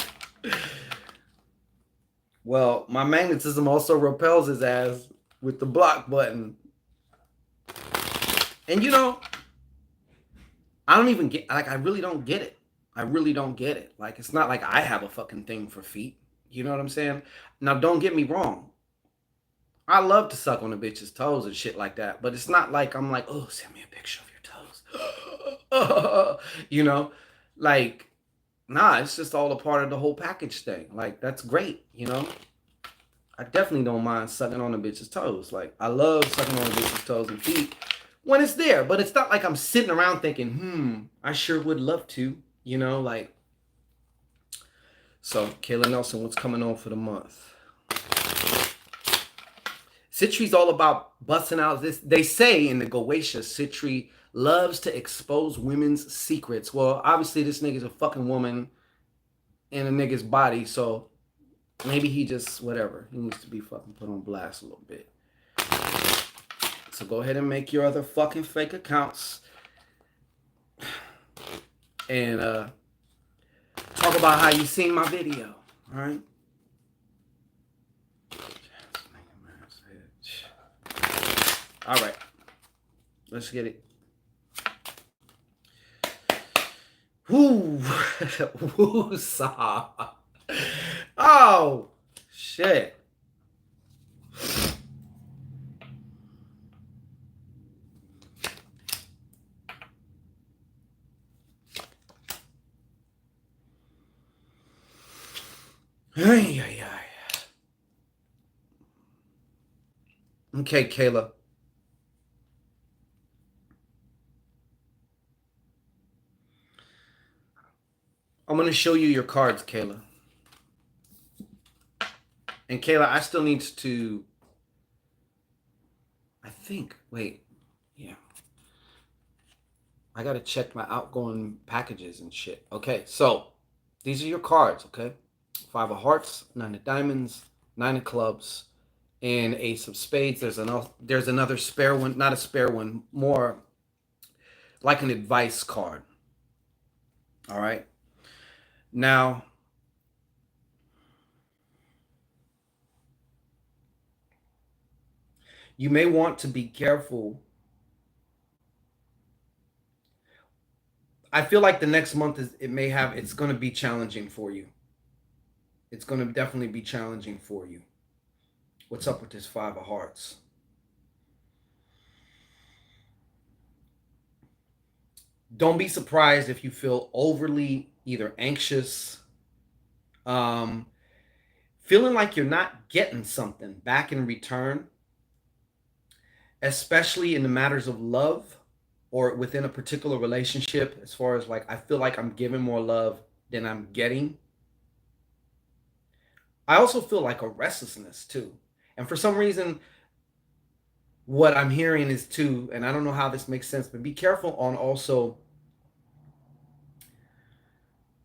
Well, my magnetism also repels his ass with the block button. And you know, I don't even get like I really don't get it. I really don't get it. Like it's not like I have a fucking thing for feet. You know what I'm saying? Now don't get me wrong. I love to suck on a bitch's toes and shit like that, but it's not like I'm like, oh, send me a picture of your toes. You know, like nah, it's just all a part of the whole package thing. Like that's great, you know. I definitely don't mind sucking on a bitch's toes. Like I love sucking on a bitch's toes and feet when it's there, but it's not like I'm sitting around thinking, I sure would love to, you know, like. So, Kayla Nelson, what's coming on for the month? Citri's all about busting out this. They say in the Goetia, Citri loves to expose women's secrets. Well, obviously, this nigga's a fucking woman in a nigga's body, so maybe he just, whatever. He needs to be fucking put on blast a little bit. So go ahead and make your other fucking fake accounts and talk about how you seen my video. All right. All right. Let's get it. Woo. Woo saw. Oh shit. Ay, ay, ay. Okay, Kayla. I'm going to show you your cards, Kayla. And Kayla, I still need to. I think. Wait. Yeah. I got to check my outgoing packages and shit. Okay, so these are your cards, okay? 5 of hearts, 9 of diamonds, 9 of clubs, and ace of spades. There's another spare one, not a spare one, more like an advice card. All right. Now, you may want to be careful. I feel like the next month it's going to be challenging for you. It's going to definitely be challenging for you. What's up with this 5 of hearts? Don't be surprised if you feel overly either anxious, um, feeling like you're not getting something back in return, especially in the matters of love or within a particular relationship. As far as like, I feel like I'm giving more love than I'm getting. I also feel like a restlessness too. And for some reason, what I'm hearing is too, and I don't know how this makes sense, but be careful on also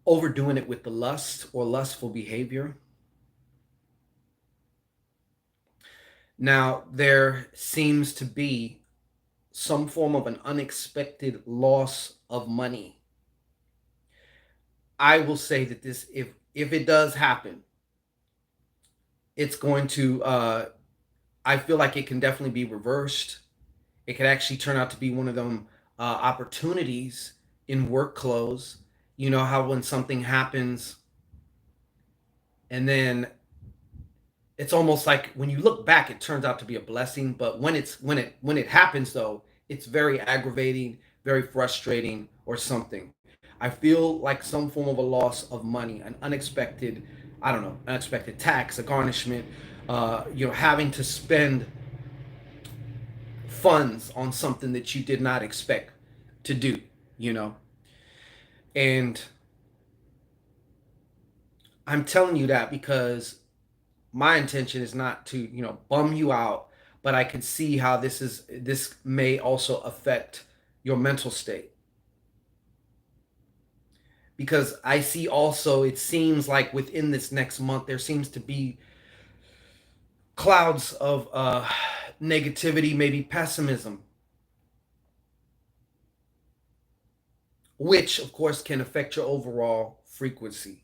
overdoing it with the lust or lustful behavior. Now, there seems to be some form of an unexpected loss of money. I will say that this, if it does happen, it's going to I feel like it can definitely be reversed. It could actually turn out to be one of them opportunities in work clothes. You know how when something happens and then it's almost like when you look back it turns out to be a blessing, but when it happens though, it's very aggravating, very frustrating, or something. I feel like some form of a loss of money, an unexpected, I don't know, unexpected tax, a garnishment, having to spend funds on something that you did not expect to do, you know. And I'm telling you that because my intention is not to, bum you out, but I can see how this may also affect your mental state. Because I see also, it seems like within this next month there seems to be clouds of negativity, maybe pessimism, which of course can affect your overall frequency.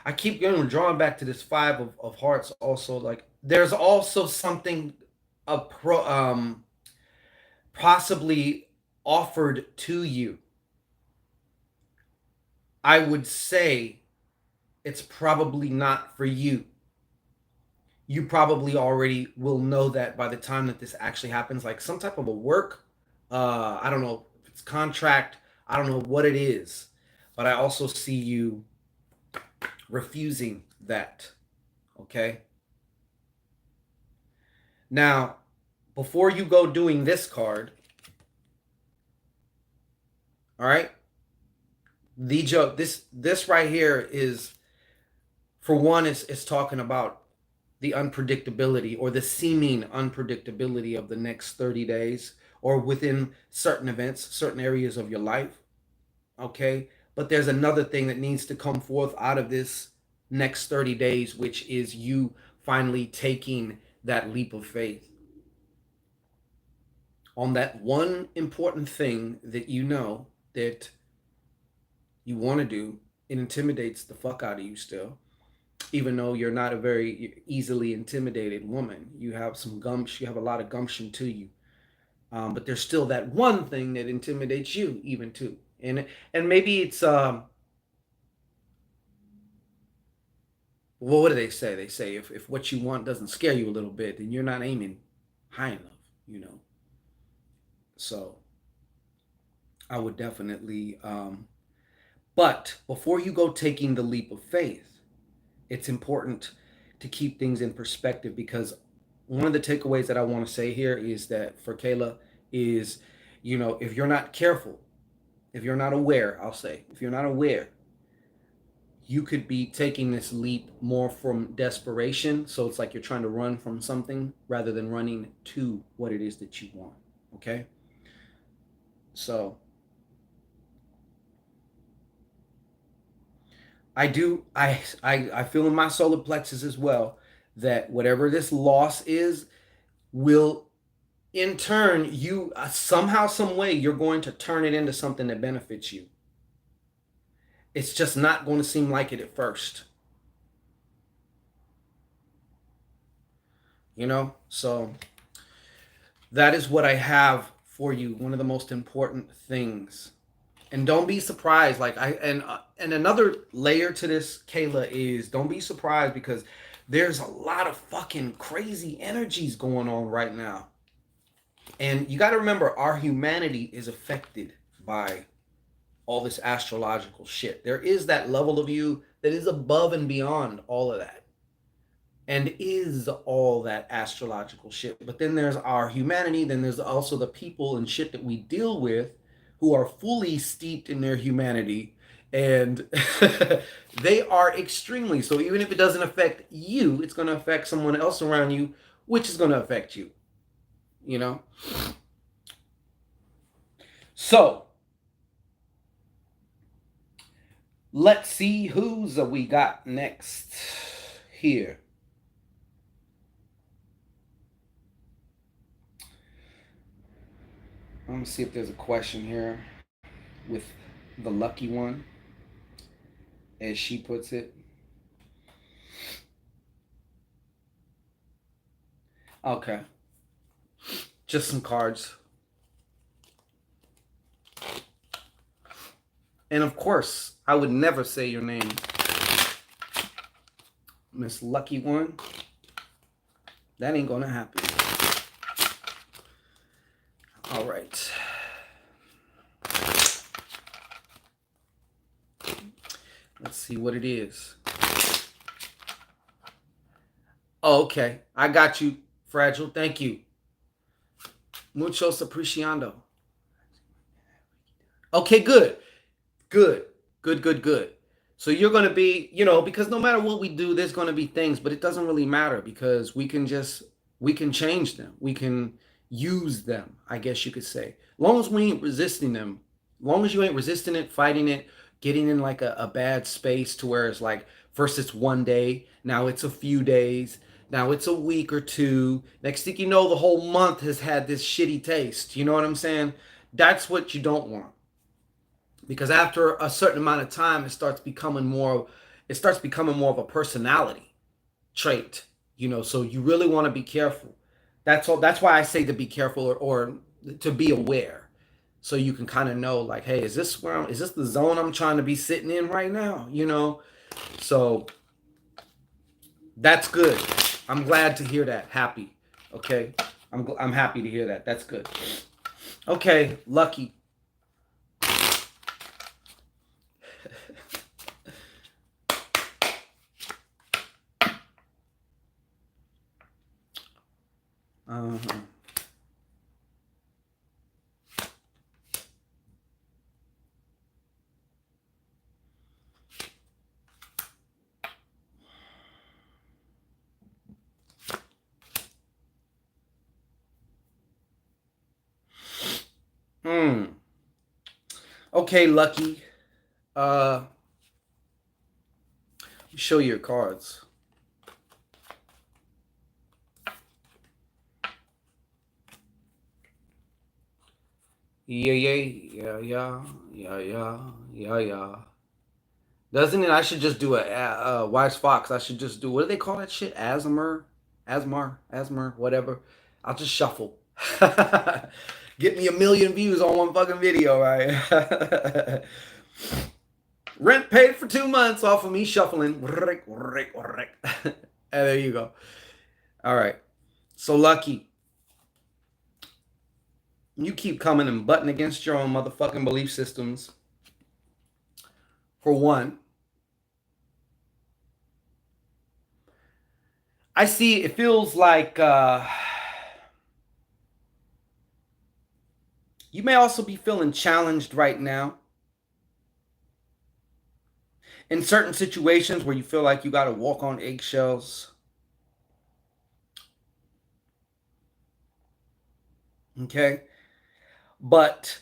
I keep getting drawn back to this five of hearts. Also, like there's also something possibly offered to you. I would say it's probably not for you. You probably already will know that by the time that this actually happens, like some type of a work. I don't know if it's contract. I don't know what it is, but I also see you refusing that. Okay. Now, before you go doing this card, all right, the joke. This right here is, for one, it's talking about the unpredictability or the seeming unpredictability of the next 30 days or within certain events, certain areas of your life. Okay. But there's another thing that needs to come forth out of this next 30 days, which is you finally taking that leap of faith on that one important thing that you know that you want to do. It intimidates the fuck out of you still, even though you're not a very easily intimidated woman. You have some gumption, you have a lot of gumption to you. But there's still that one thing that intimidates you, even too. And maybe it's well, what do they say? They say if what you want doesn't scare you a little bit, then you're not aiming high enough, you know. So I would definitely, but before you go taking the leap of faith, it's important to keep things in perspective, because one of the takeaways that I want to say here is that for Kayla is, if you're not careful, if you're not aware, I'll say, if you're not aware, you could be taking this leap more from desperation. So it's like you're trying to run from something rather than running to what it is that you want. Okay. So I feel in my solar plexus as well that whatever this loss is will in turn, you somehow, some way, you're going to turn it into something that benefits you. It's just not going to seem like it at first, so that is what I have for you. One of the most important things. And don't be surprised, like and another layer to this, Kayla, is don't be surprised because there's a lot of fucking crazy energies going on right now. And you got to remember, our humanity is affected by all this astrological shit. There is that level of you that is above and beyond all of that and is all that astrological shit. But then there's our humanity. Then there's also the people and shit that we deal with who are fully steeped in their humanity. And they are extremely so. Even if it doesn't affect you, it's going to affect someone else around you, which is going to affect you. So let's see who's we got next here. Let me see if there's a question here with the lucky one, as she puts it. Okay. Just some cards. And of course, I would never say your name, Miss Lucky One. That ain't gonna happen. All right. Let's see what it is. Oh, okay. I got you, Fragile. Thank you. Muchos apreciando. Okay, good. Good. Good. So you're going to be, because no matter what we do, there's going to be things, but it doesn't really matter because we can change them. We can use them, I guess you could say. Long as we ain't resisting them, long as you ain't resisting it, fighting it, getting in like a bad space to where it's like, first it's one day, now it's a few days, now it's a week or two. Next thing you know, the whole month has had this shitty taste. You know what I'm saying? That's what you don't want, because after a certain amount of time it starts becoming more of a personality trait, so you really want to be careful. That's why I say to be careful, or to be aware, so you can kind of know, like, hey, is this the zone I'm trying to be sitting in right now, so that's good. I'm glad to hear that. Happy. Okay. I'm happy to hear that. That's good. Okay, Lucky. Uh-huh. Hmm. Okay, Lucky. Uh, show your cards. Yeah. Doesn't it? I should just do a Wise Fox. I should just do, what do they call that shit? Asmar, whatever. I'll just shuffle. Get me 1 million views on one fucking video, right? Rent paid for 2 months off of me shuffling. And there you go. All right. So Lucky, you keep coming and butting against your own motherfucking belief systems. For one, I see it feels like you may also be feeling challenged right now in certain situations where you feel like you got to walk on eggshells. Okay. But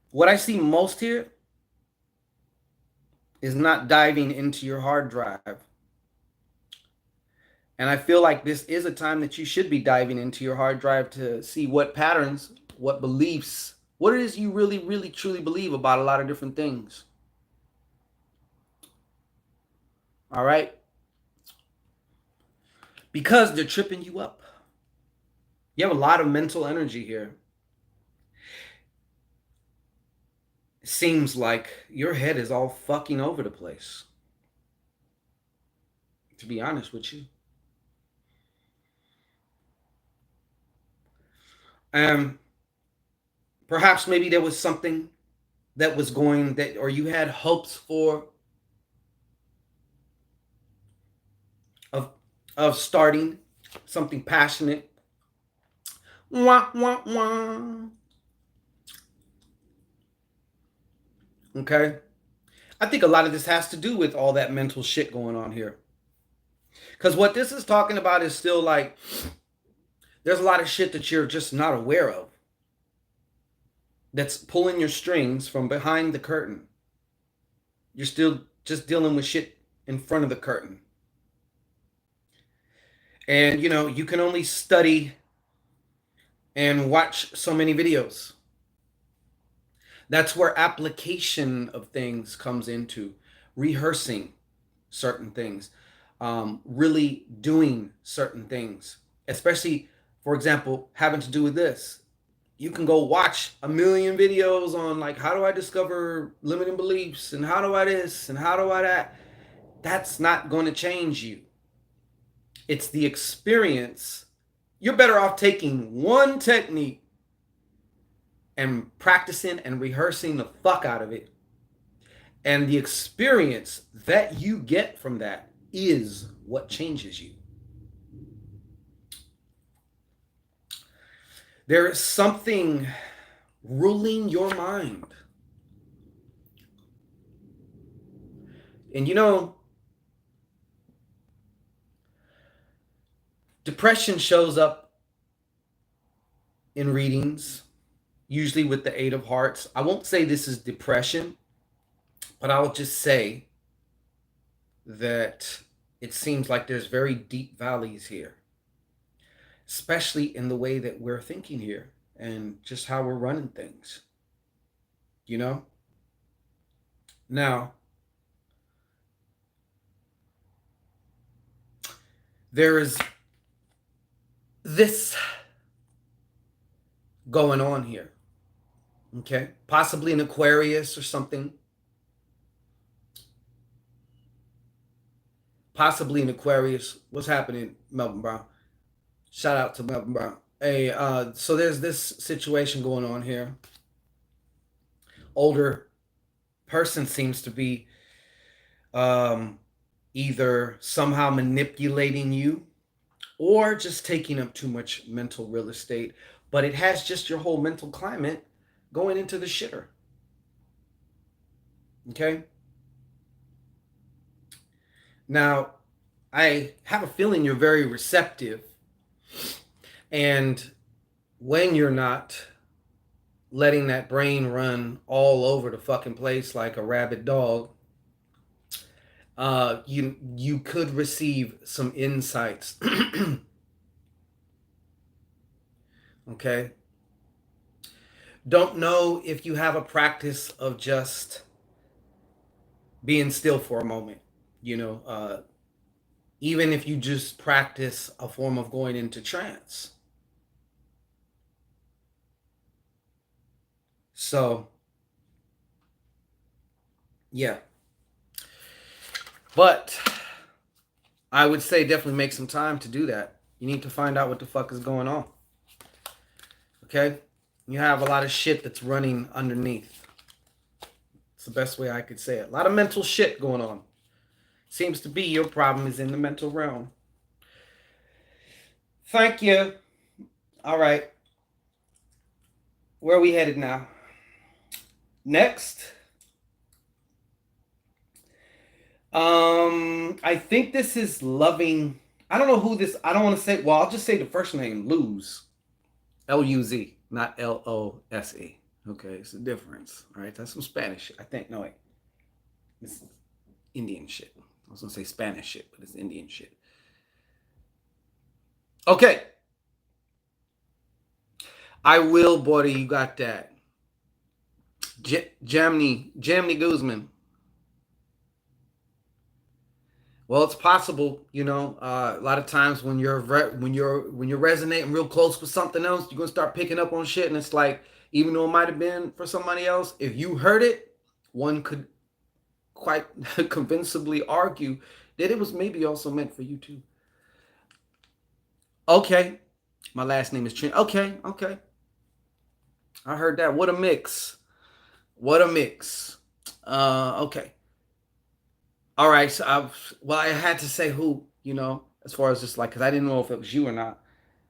what I see most here is not diving into your hard drive. And I feel like this is a time that you should be diving into your hard drive to see what patterns, what beliefs, what it is you really, really, truly believe about a lot of different things. All right? Because they're tripping you up. You have a lot of mental energy here. It seems like your head is all fucking over the place, to be honest with you. Perhaps maybe there was something that was going that, or you had hopes for, of starting something passionate. Wah, wah, wah. Okay? I think a lot of this has to do with all that mental shit going on here. Because what this is talking about is still like, there's a lot of shit that you're just not aware of, that's pulling your strings from behind the curtain. You're still just dealing with shit in front of the curtain. And, you can only study and watch so many videos. That's where application of things comes into rehearsing certain things, really doing certain things, especially, for example, having to do with this. You can go watch 1 million videos on, like, how do I discover limiting beliefs, and how do I this, and how do I that. That's not going to change you. It's the experience. You're better off taking one technique and practicing and rehearsing the fuck out of it. And the experience that you get from that is what changes you. There is something ruling your mind. And you know, depression shows up in readings, usually with the Eight of Hearts. I won't say this is depression, but I'll just say that it seems like there's very deep valleys here, especially in the way that we're thinking here and just how we're running things. You know? Now, there is this going on here. Okay? Possibly an Aquarius or something. Possibly an Aquarius. What's happening, Melvin Brown? Shout out to Melvin Brown. Hey, so there's this situation going on here. Older person seems to be either somehow manipulating you or just taking up too much mental real estate, but it has just your whole mental climate going into the shitter. Okay? Now, I have a feeling you're very receptive, and when you're not letting that brain run all over the fucking place like a rabid dog, you could receive some insights. Okay? Don't know if you have a practice of just being still for a moment, you know, even if you just practice a form of going into trance. So, yeah. But I would say definitely make some time to do that. You need to find out what the fuck is going on. Okay? You have a lot of shit that's running underneath. It's the best way I could say it. A lot of mental shit going on. Seems to be your problem is in the mental realm. Thank you. All right. Where are we headed now? Next. I think this is loving. I don't know who this. I don't want to say. Well, I'll just say the first name, Luz. Luz, not Lose. Okay, it's a difference. All right, that's some Spanish shit. I think. No, wait. It's Indian shit. I was gonna say Spanish shit, but it's Indian shit. Okay. I will, buddy. You got that. Jamni Guzman. Well, it's possible, you know. A lot of times when you're resonating real close with something else, you're gonna start picking up on shit, and it's like, even though it might have been for somebody else, if you heard it, one could quite convincingly argue that it was maybe also meant for you too. Okay, my last name is Trin. Okay, I heard that. What a mix! What a mix. Okay. All right, so I had to say who, you know, as far as just like, because I didn't know if it was you or not.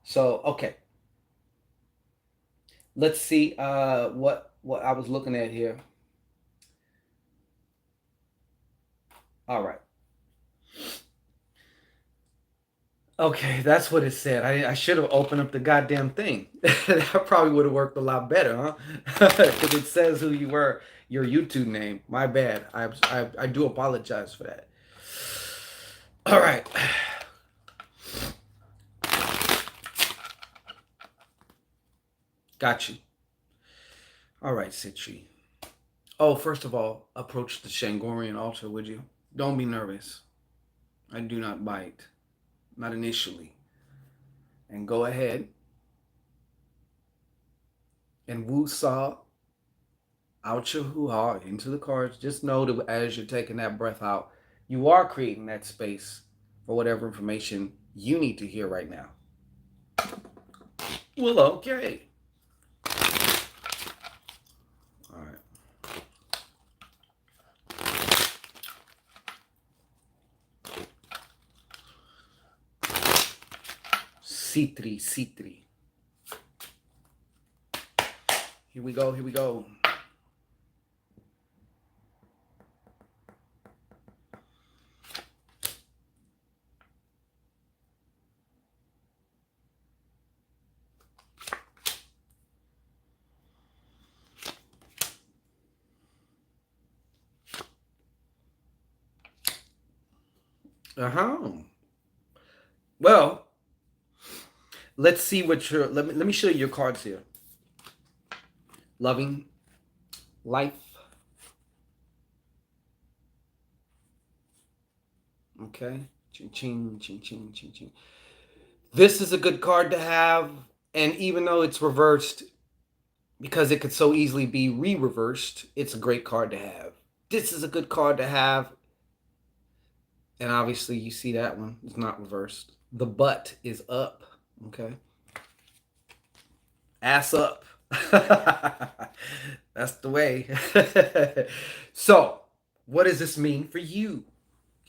So, okay. Let's see what I was looking at here. All right. Okay, that's what it said. I should have opened up the goddamn thing. That probably would have worked a lot better, huh? Because it says who you were, your YouTube name. My bad. I do apologize for that. All right. Got you. All right, Sitri. Oh, first of all, approach the Shangorian altar, would you? Don't be nervous. I do not bite. Not initially. And go ahead and woo-saw out your hoo-ha into the cards. Just know that as you're taking that breath out, you are creating that space for whatever information you need to hear right now. Well, okay. Sitri, Sitri. Here we go, here we go. Uh-huh. Well, let's see what your let me show you your cards here. Loving life. Okay. Ching ching ching ching ching ching. This is a good card to have, and even though it's reversed, because it could so easily be re-reversed, it's a great card to have. This is a good card to have. And obviously you see that one. It's not reversed. The butt is up. Okay. Ass up. That's the way. So, what does this mean for you?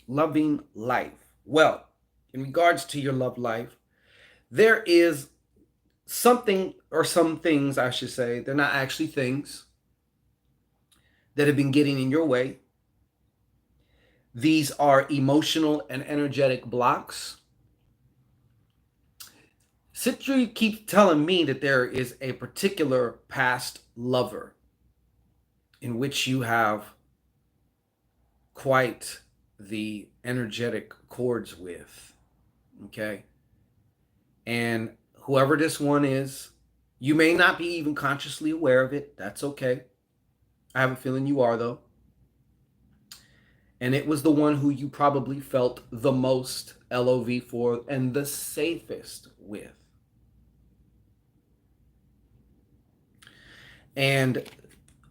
Loving life. Well, in regards to your love life, there is something, or some things, I should say, they're not actually things, that have been getting in your way. These are emotional and energetic blocks. Sitri keeps telling me that there is a particular past lover in which you have quite the energetic chords with. Okay. And whoever this one is, you may not be even consciously aware of it. That's okay. I have a feeling you are, though. And it was the one who you probably felt the most LOV for and the safest with. And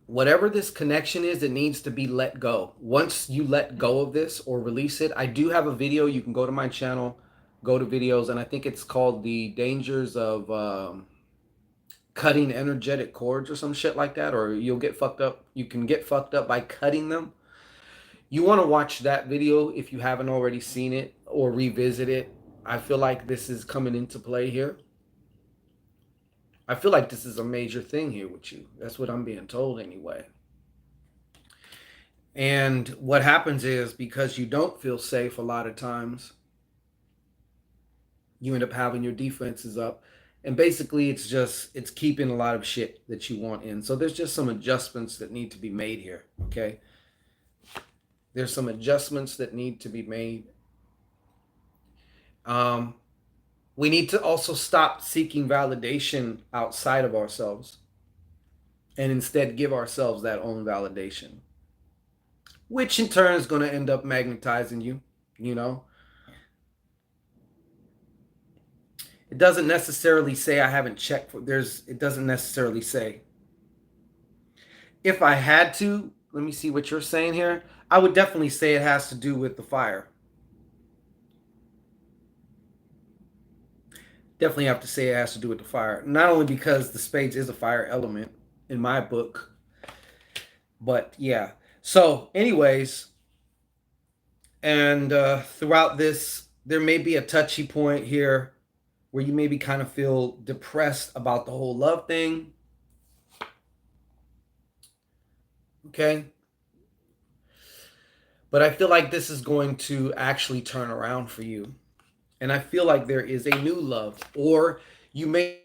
whatever this connection is, it needs to be let go. Once you let go of this or release it, I do have a video. You can go to my channel, go to videos, and I think it's called The Dangers of Cutting Energetic Cords or some shit like that, or you'll get fucked up. You can get fucked up by cutting them. You want to watch that video if you haven't already seen it, or revisit it. I feel like this is coming into play here. I feel like this is a major thing here with you. That's what I'm being told anyway. And what happens is, because you don't feel safe a lot of times, you end up having your defenses up. And basically it's keeping a lot of shit that you want in. So there's just some adjustments that need to be made here, okay? There's some adjustments that need to be made. We need to also stop seeking validation outside of ourselves and instead give ourselves that own validation, which in turn is going to end up magnetizing you, you know? It doesn't necessarily say I haven't checked for, it doesn't necessarily say. If I had to, let me see what you're saying here. I would definitely say it has to do with the fire. Definitely have to say it has to do with the fire. Not only because the spades is a fire element in my book, but yeah. So anyways, and throughout this, there may be a touchy point here where you maybe kind of feel depressed about the whole love thing. Okay. But I feel like this is going to actually turn around for you. And I feel like there is a new love, or you may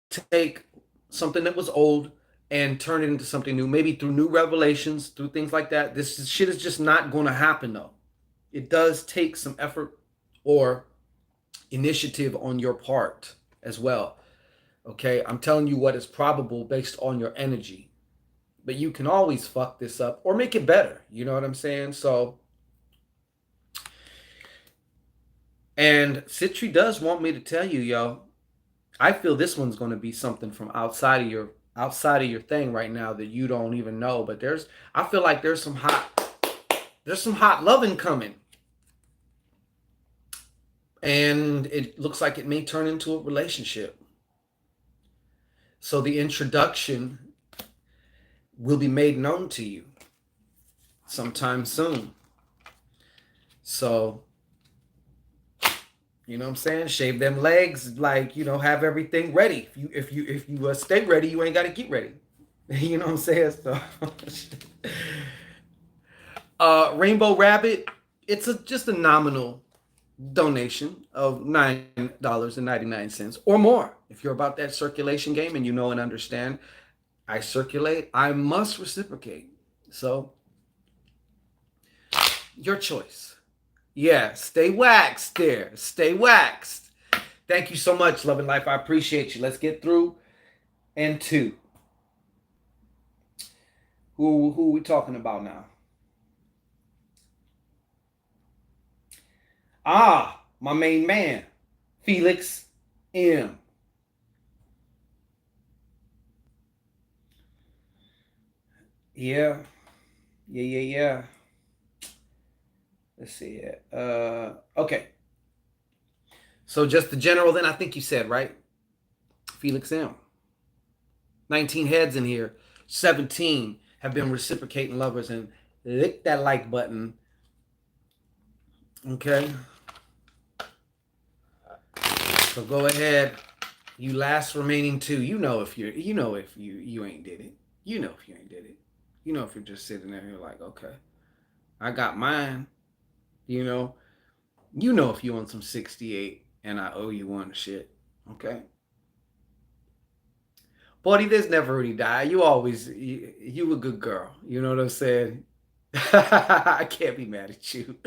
take something that was old and turn it into something new, maybe through new revelations, through things like that. This shit is just not going to happen, though. It does take some effort or initiative on your part as well. Okay, I'm telling you what is probable based on your energy, but you can always fuck this up or make it better. You know what I'm saying? So, and Sitri does want me to tell you, yo, I feel this one's going to be something from outside of your thing right now that you don't even know. But I feel like there's some hot loving coming, and it looks like it may turn into a relationship. So the introduction will be made known to you sometime soon. So You know what I'm saying? Shave them legs, like, have everything ready. If you stay ready, you ain't got to get ready. You know what I'm saying? So, Rainbow Rabbit, it's just a nominal donation of $9.99 or more. If you're about that circulation game and you know and understand, I circulate, I must reciprocate. So, your choice. Yeah, stay waxed there. Stay waxed. Thank you so much, Love and Life. I appreciate you. Let's get through. And two. Who are we talking about now? My main man, Felix M. Yeah. Yeah. Let's see it. Okay. So just the general then, I think you said, right? Felix M. 19 heads in here. 17 have been reciprocating lovers, and lick that like button. Okay. So go ahead. You last remaining two. You ain't did it. You know if you ain't did it. You know if you're just sitting there, you're like, okay, I got mine. You know. You know if you on some 68 and I owe you one shit. Okay. Buddy, there's never any die. You a good girl. You know what I'm saying? I can't be mad at you.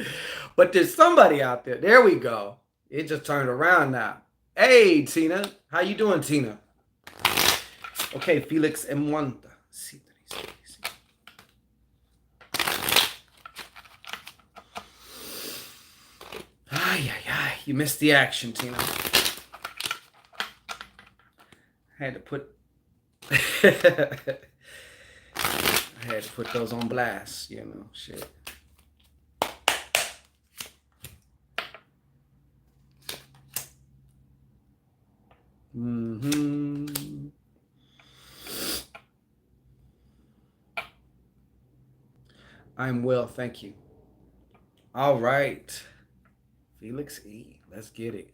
But there's somebody out there. There we go. It just turned around now. Hey, Tina. How you doing, Tina? Okay, Felix and Wanda. Sitri. Ay. You missed the action, Tina. I had to put those on blast, shit. I'm well, thank you. All right. Felix E. Let's get it.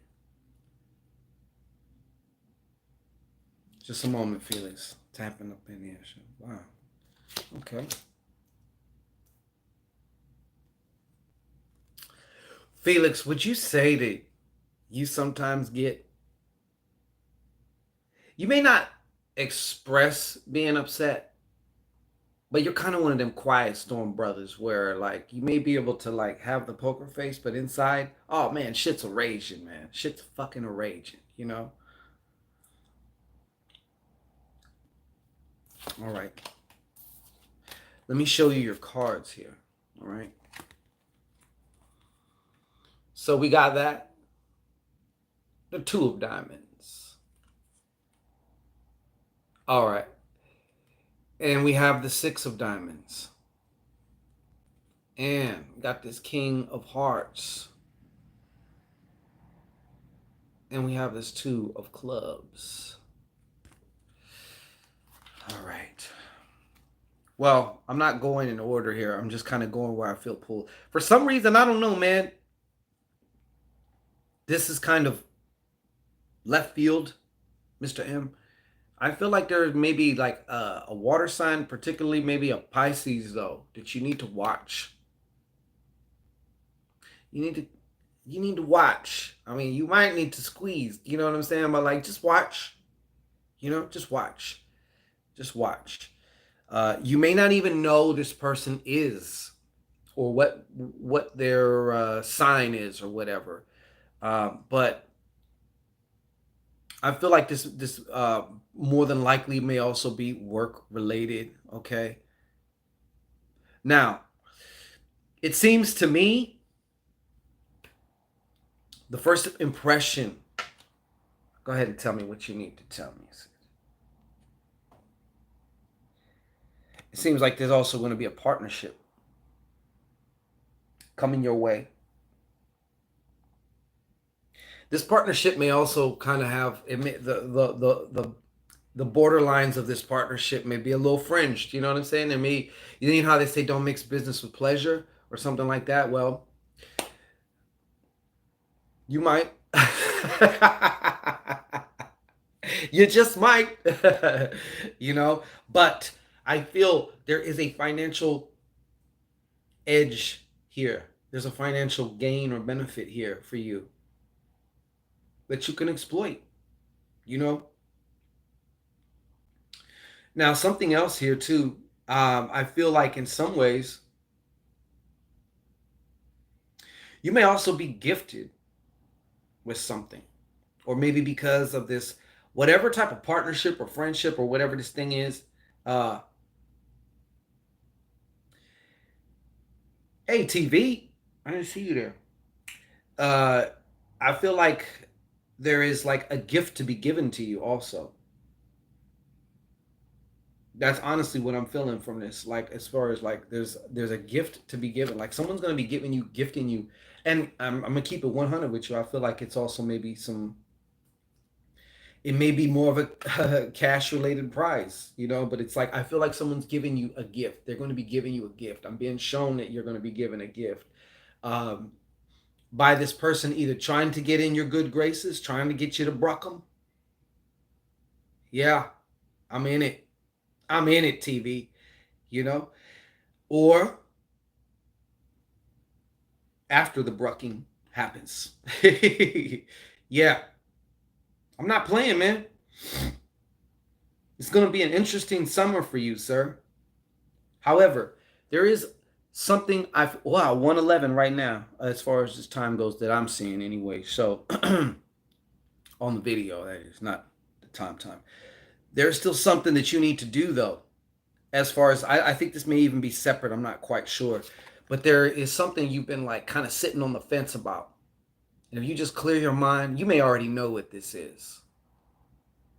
Just a moment, Felix. Tapping up in here. Wow. Okay. Felix, would you say that you sometimes you may not express being upset, but you're kind of one of them quiet storm brothers where like you may be able to like have the poker face, but inside, oh man, shit's a raging, man. Shit's fucking a raging, All right. Let me show you your cards here. All right. So we got that. The two of diamonds. All right. And we have the six of diamonds. And we got this king of hearts. And we have this two of clubs. All right. Well, I'm not going in order here. I'm just kind of going where I feel pulled. For some reason, I don't know, man. This is kind of left field, Mr. M. I feel like there's maybe like a water sign, particularly maybe a Pisces, though, that you need to watch. You need to watch. I mean, you might need to squeeze. You know what I'm saying? But like, just watch. Just watch. Just watch. You may not even know this person is, or what their sign is, or whatever. But I feel like this more than likely may also be work related. Okay. Now, it seems to me the first impression. Go ahead and tell me what you need to tell me. It seems like there's also going to be a partnership coming your way. This partnership may also kind of have the borderlines of this partnership may be a little fringed. You know what I'm saying? You know how they say don't mix business with pleasure or something like that. Well, you might. You just might, you know, but I feel there is a financial edge here. There's a financial gain or benefit here for you that you can exploit, you know. Now, something else here too. I feel like in some ways, you may also be gifted with something, or maybe because of this, whatever type of partnership or friendship or whatever this thing is. Uh, hey, TV, I didn't see you there. Uh, I feel like there is like a gift to be given to you also. That's honestly what I'm feeling from this. Like as far as like there's a gift to be given. Like someone's gonna be gifting you, and I'm gonna keep it 100 with you. I feel like it's also maybe some. It may be more of a cash related prize, you know, but it's like I feel like someone's giving you a gift. They're going to be giving you a gift. I'm being shown that you're going to be given a gift um, by this person, either trying to get in your good graces, trying to get you to bruck them. Yeah, I'm in it. I'm in it, TV, you know, or after the brucking happens. Yeah, I'm not playing, man. It's going to be an interesting summer for you, sir. However, there is something I've, wow, 111 right now as far as this time goes that I'm seeing anyway. So on the video, that is not the time. There's still something that you need to do though. As far as I think this may even be separate, I'm not quite sure. But there is something you've been like kind of sitting on the fence about. And if you just clear your mind, you may already know what this is.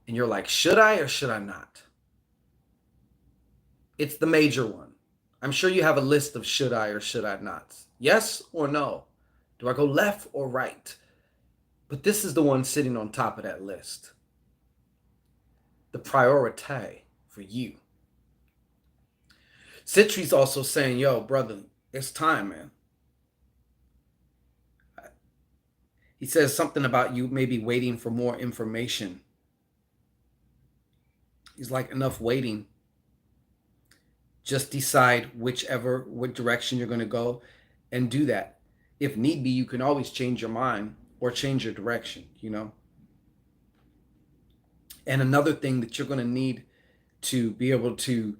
And you're like, should I or should I not? It's the major one. I'm sure you have a list of should I or should I not. Yes or no? Do I go left or right? But this is the one sitting on top of that list. The priority for you. Sitri's also saying, yo, brother, it's time, man. He says something about you maybe waiting for more information. He's like, enough waiting. Just decide what direction you're going to go and do that. If need be, you can always change your mind or change your direction, you know. And another thing that you're going to need to be able to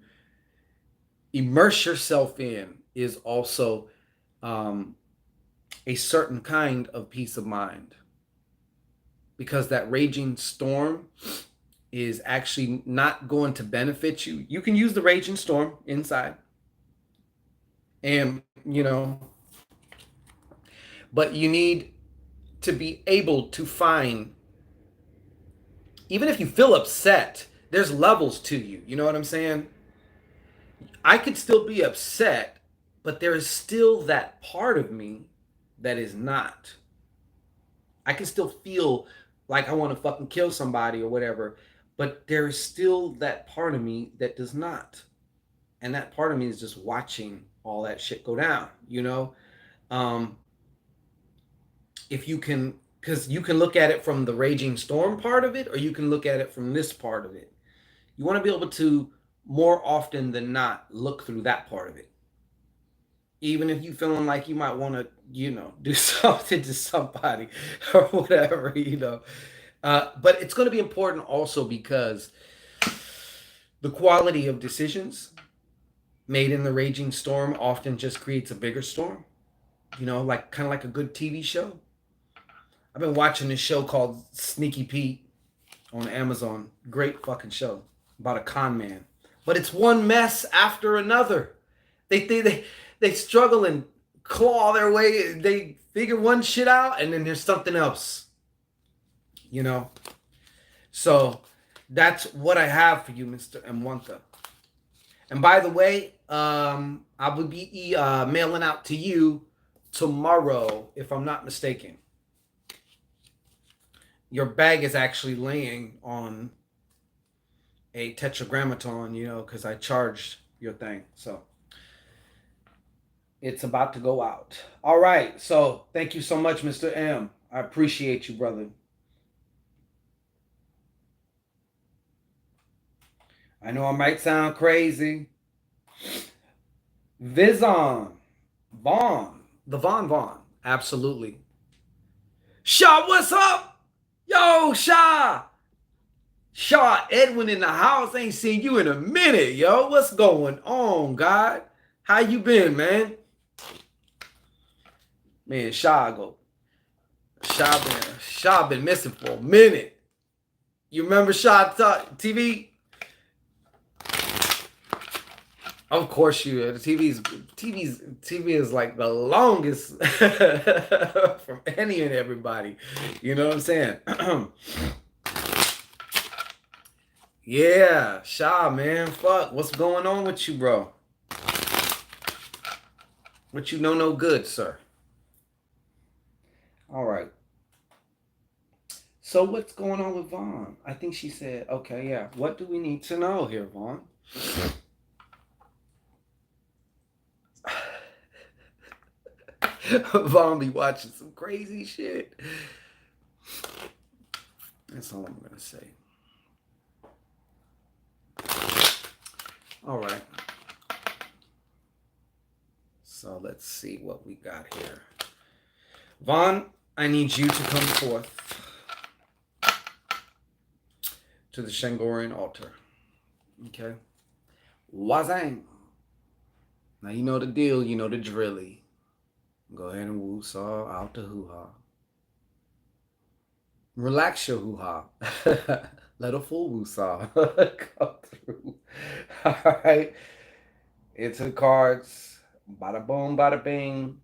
immerse yourself in is also um, a certain kind of peace of mind, because that raging storm is actually not going to benefit you. You can use the raging storm inside, and you know, but you need to be able to find, even if you feel upset, there's levels to you. You know what I'm saying? I could still be upset, but there is still that part of me that is not. I can still feel like I want to fucking kill somebody or whatever, but there is still that part of me that does not. And that part of me is just watching all that shit go down, you know? Um, if you can, because you can look at it from the raging storm part of it, or you can look at it from this part of it. You want to be able to, more often than not, look through that part of it. Even if you feeling like you might want to, you know, do something to somebody or whatever, you know. But it's going to be important also because the quality of decisions made in the raging storm often just creates a bigger storm, you know, like kind of like a good TV show. I've been watching this show called Sneaky Pete on Amazon. Great fucking show about a con man. But it's one mess after another. They struggle and claw their way. They figure one shit out, and then there's something else. You know. So that's what I have for you, Mr. Mwanta. And by the way, I will be mailing out to you tomorrow, if I'm not mistaken. Your bag is actually laying on a tetragrammaton, you know, because I charged your thing. So it's about to go out. All right. So thank you so much, Mr. M. I appreciate you, brother. I know I might sound crazy. Vizon. Vaughn. The Vaughn. Absolutely. Shaw, what's up? Yo, Shaw. Shaw Edwin in the house. Ain't seen you in a minute, yo. What's going on, God? How you been, man? Man, Shaw been missing for a minute. You remember Shaw TV? Of course you. TV is like the longest from any and everybody. You know what I'm saying? Yeah, Shaw, man. Fuck. What's going on with you, bro? What you know no good, sir. All right. So what's going on with Vaughn? I think she said, okay, yeah. What do we need to know here, Vaughn? Vaughn be watching some crazy shit. That's all I'm gonna say. All right. So let's see what we got here. Vaughn, I need you to come forth to the Shangorian altar. Okay? Wazang. Now you know the deal, you know the drilly. Go ahead and woo-saw out the hoo-ha. Relax your hoo-ha. Let a full woo-saw go through. All right? Into the cards. Bada boom, bada bing.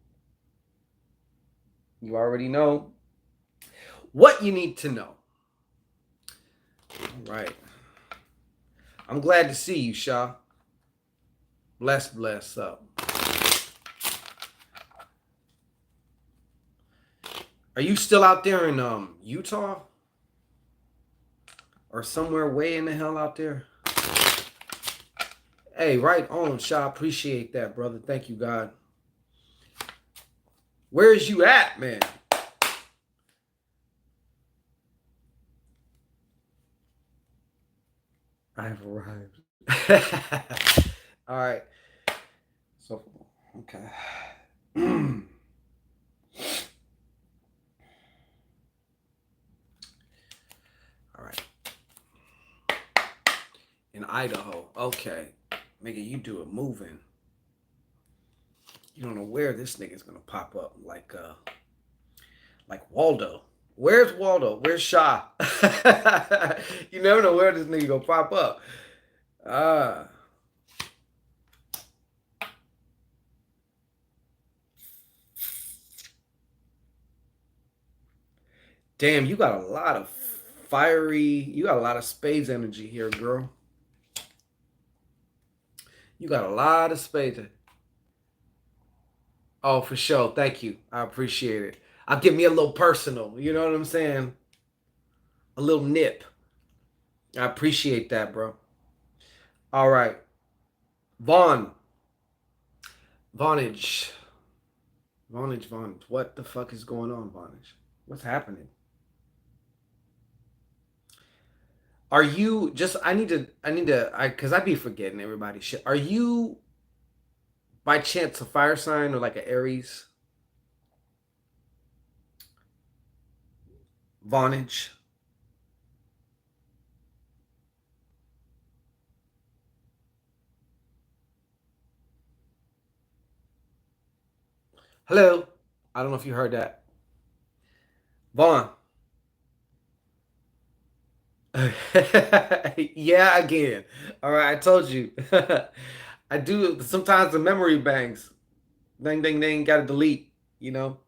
You already know what you need to know. All right. I'm glad to see you, Shaw. Bless up. Are you still out there in Utah? Or somewhere way in the hell out there? Hey, right on, Shaw. Appreciate that, brother. Thank you, God. Where is you at, man? I have arrived. All right. So, okay. All right. In Idaho. Okay. Nigga, you do it moving. You don't know where this nigga's gonna pop up. Like Waldo. Where's Waldo? Where's Shaw? You never know where this nigga gonna pop up. Damn, you got a lot of you got a lot of spades energy here, girl. You got a lot of spades. Oh, for sure. Thank you. I appreciate it. I'll give me a little personal. You know what I'm saying? A little nip. I appreciate that, bro. All right. Vaughn. Vaughnage. Vaughnage. What the fuck is going on, Vaughnage? What's happening? Are you just because I be forgetting everybody shit. Are you by chance a fire sign or like an Aries? Vaughnage. Hello. I don't know if you heard that. Vaughn. Yeah, again. All right, I told you. I do sometimes the memory banks. Ding, ding, ding. Got to delete. You know.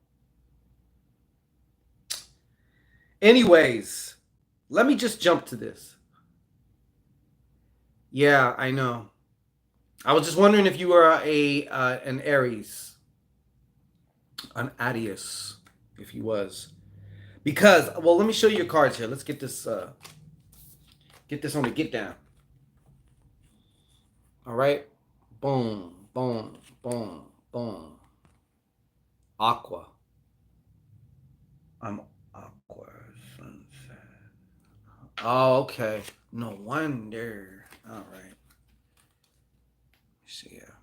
Anyways, let me just jump to this. Yeah, I know. I was just wondering if you were an Aries, an Adius, if you was, because well, let me show you your cards here. Let's get this on the get down. All right, boom, boom, boom, boom. Aqua. I'm Oh, okay. No wonder. All right. See, yeah.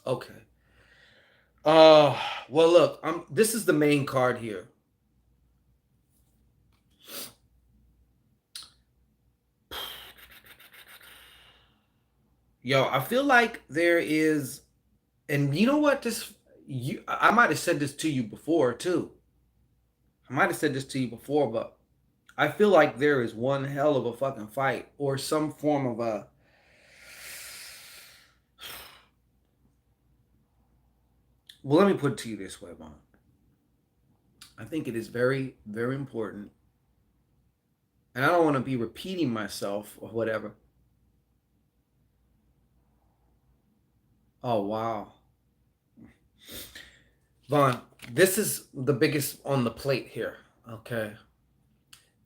Okay. Uh, well, look. This is the main card here. Yo, I feel like there is, and you know what? I might have said this to you before too. I might have said this to you before, but I feel like there is one hell of a fucking fight or some form of a. Well, let me put it to you this way, Vaughn. I think it is very, very important, and I don't want to be repeating myself or whatever. Oh wow, Vaughn, this is the biggest on the plate here. Okay,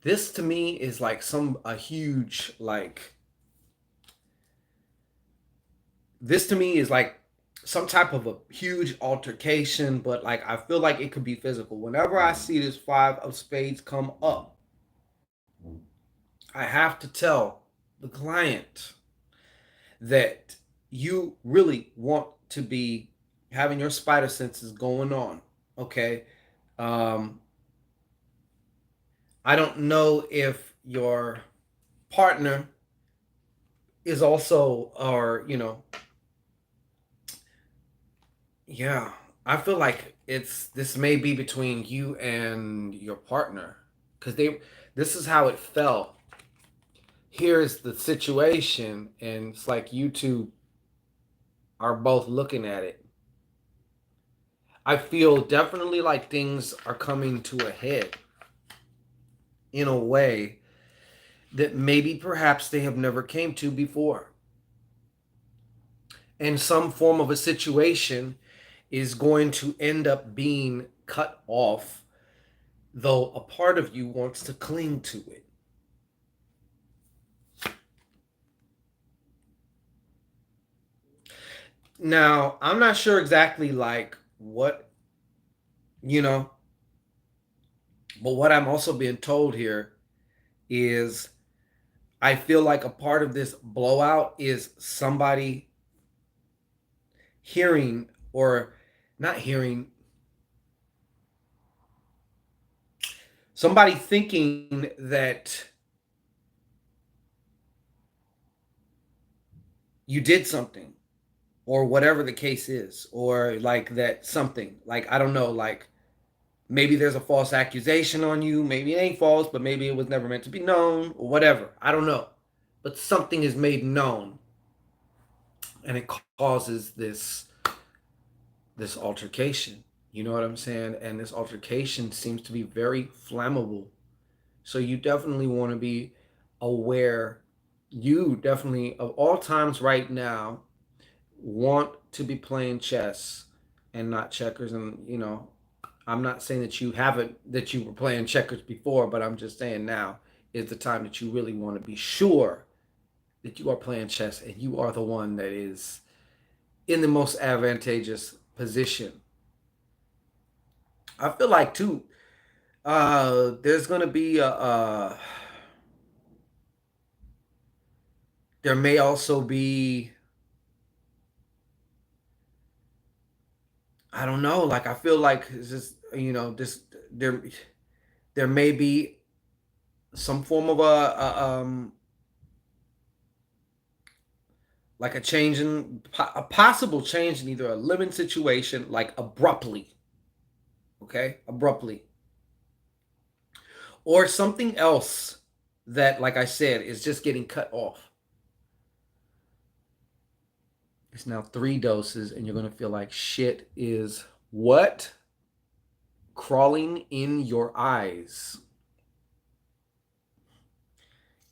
this to me is like a huge like. This to me is like some type of a huge altercation, but like I feel like it could be physical. Whenever I see this five of spades come up, I have to tell the client that you really want to be having your spider senses going on. Okay. Um, I don't know if your partner is also, or, yeah, I feel like this may be between you and your partner because this is how it felt. Here's the situation, and it's like you two are both looking at it. I feel definitely like things are coming to a head in a way that maybe perhaps they have never came to before. And some form of a situation is going to end up being cut off, though a part of you wants to cling to it. Now, I'm not sure exactly like what, you know, but what I'm also being told here is I feel like a part of this blowout is somebody hearing or not hearing, somebody thinking that you did something or whatever the case is, or like that something, like, I don't know, like maybe there's a false accusation on you. Maybe it ain't false, but maybe it was never meant to be known or whatever. I don't know. But something is made known and it causes this altercation. You know what I'm saying? And this altercation seems to be very flammable. So you definitely want to be aware. You definitely, of all times right now, want to be playing chess and not checkers. And, I'm not saying that that you were playing checkers before, but I'm just saying now is the time that you really want to be sure that you are playing chess and you are the one that is in the most advantageous position. I feel like too, there's gonna be there may also be, I don't know, like I feel like it's just, this there may be some form of like a possible change in either a living situation, like abruptly, okay, abruptly, or something else that, like I said, is just getting cut off. It's now 3 doses, and you're gonna feel like shit is what crawling in your eyes.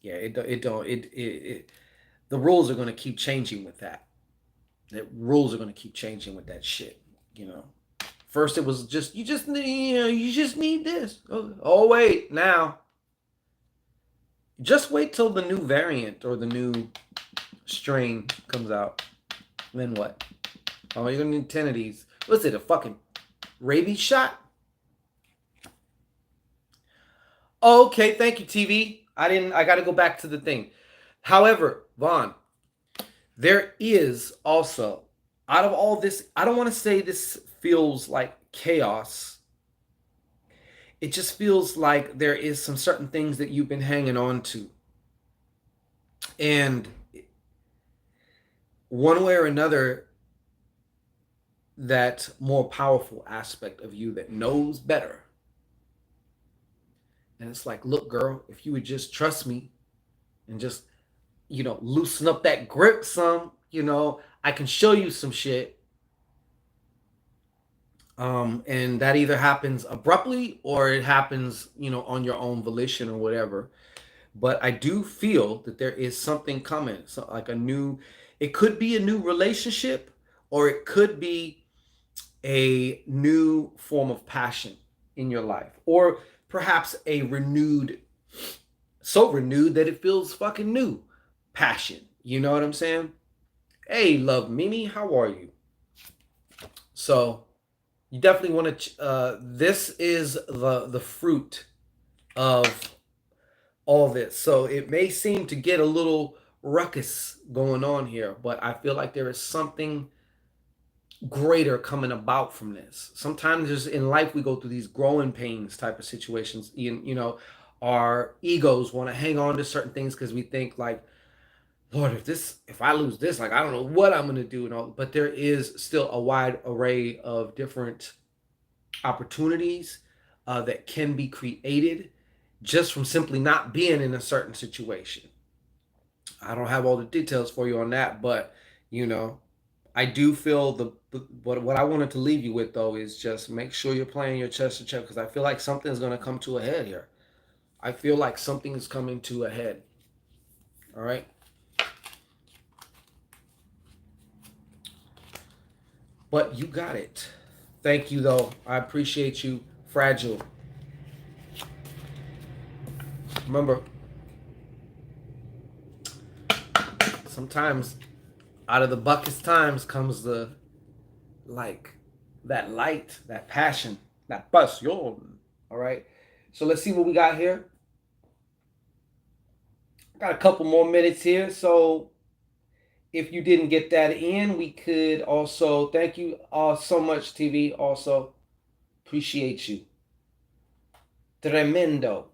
Yeah, it don't it the rules are gonna keep changing with that. The rules are gonna keep changing with that shit. You know, first it was just you just need this. Oh wait, now just wait till the new variant or the new strain comes out. Then what? Oh, you're gonna need 10 of these. What's it? A fucking rabies shot? Okay, thank you, TV. I got to go back to the thing. However, Vaughn, there is also, out of all this, I don't want to say this feels like chaos. It just feels like there is some certain things that you've been hanging on to. And one way or another, that more powerful aspect of you that knows better. And it's like, look, girl, if you would just trust me and just, loosen up that grip some, I can show you some shit. And that either happens abruptly or it happens, on your own volition or whatever. But I do feel that there is something coming. So like it could be a new relationship, or it could be a new form of passion in your life, or perhaps a renewed, so renewed that it feels fucking new passion. You know what I'm saying? Hey, love Mimi, how are you? So you definitely want to. This is the fruit of all this. So it may seem to get a little ruckus going on here, but I feel like there is something greater coming about from this. Sometimes just in life we go through these growing pains type of situations. Our egos want to hang on to certain things because we think like, Lord, if I lose this, like I don't know what I'm gonna do and all. But there is still a wide array of different opportunities that can be created just from simply not being in a certain situation. I don't have all the details for you on that, but you know, I do feel what I wanted to leave you with though is just make sure you're playing your chest to check because I feel like something's gonna come to a head here. I feel like something is coming to a head. All right, but you got it. Thank you though. I appreciate you, Fragile. Remember, sometimes out of the bucket's times comes the like that light, that passion, that passion. All right. So let's see what we got here. Got a couple more minutes here. So if you didn't get that in, we could also thank you all so much, TV. Also, appreciate you. Tremendo.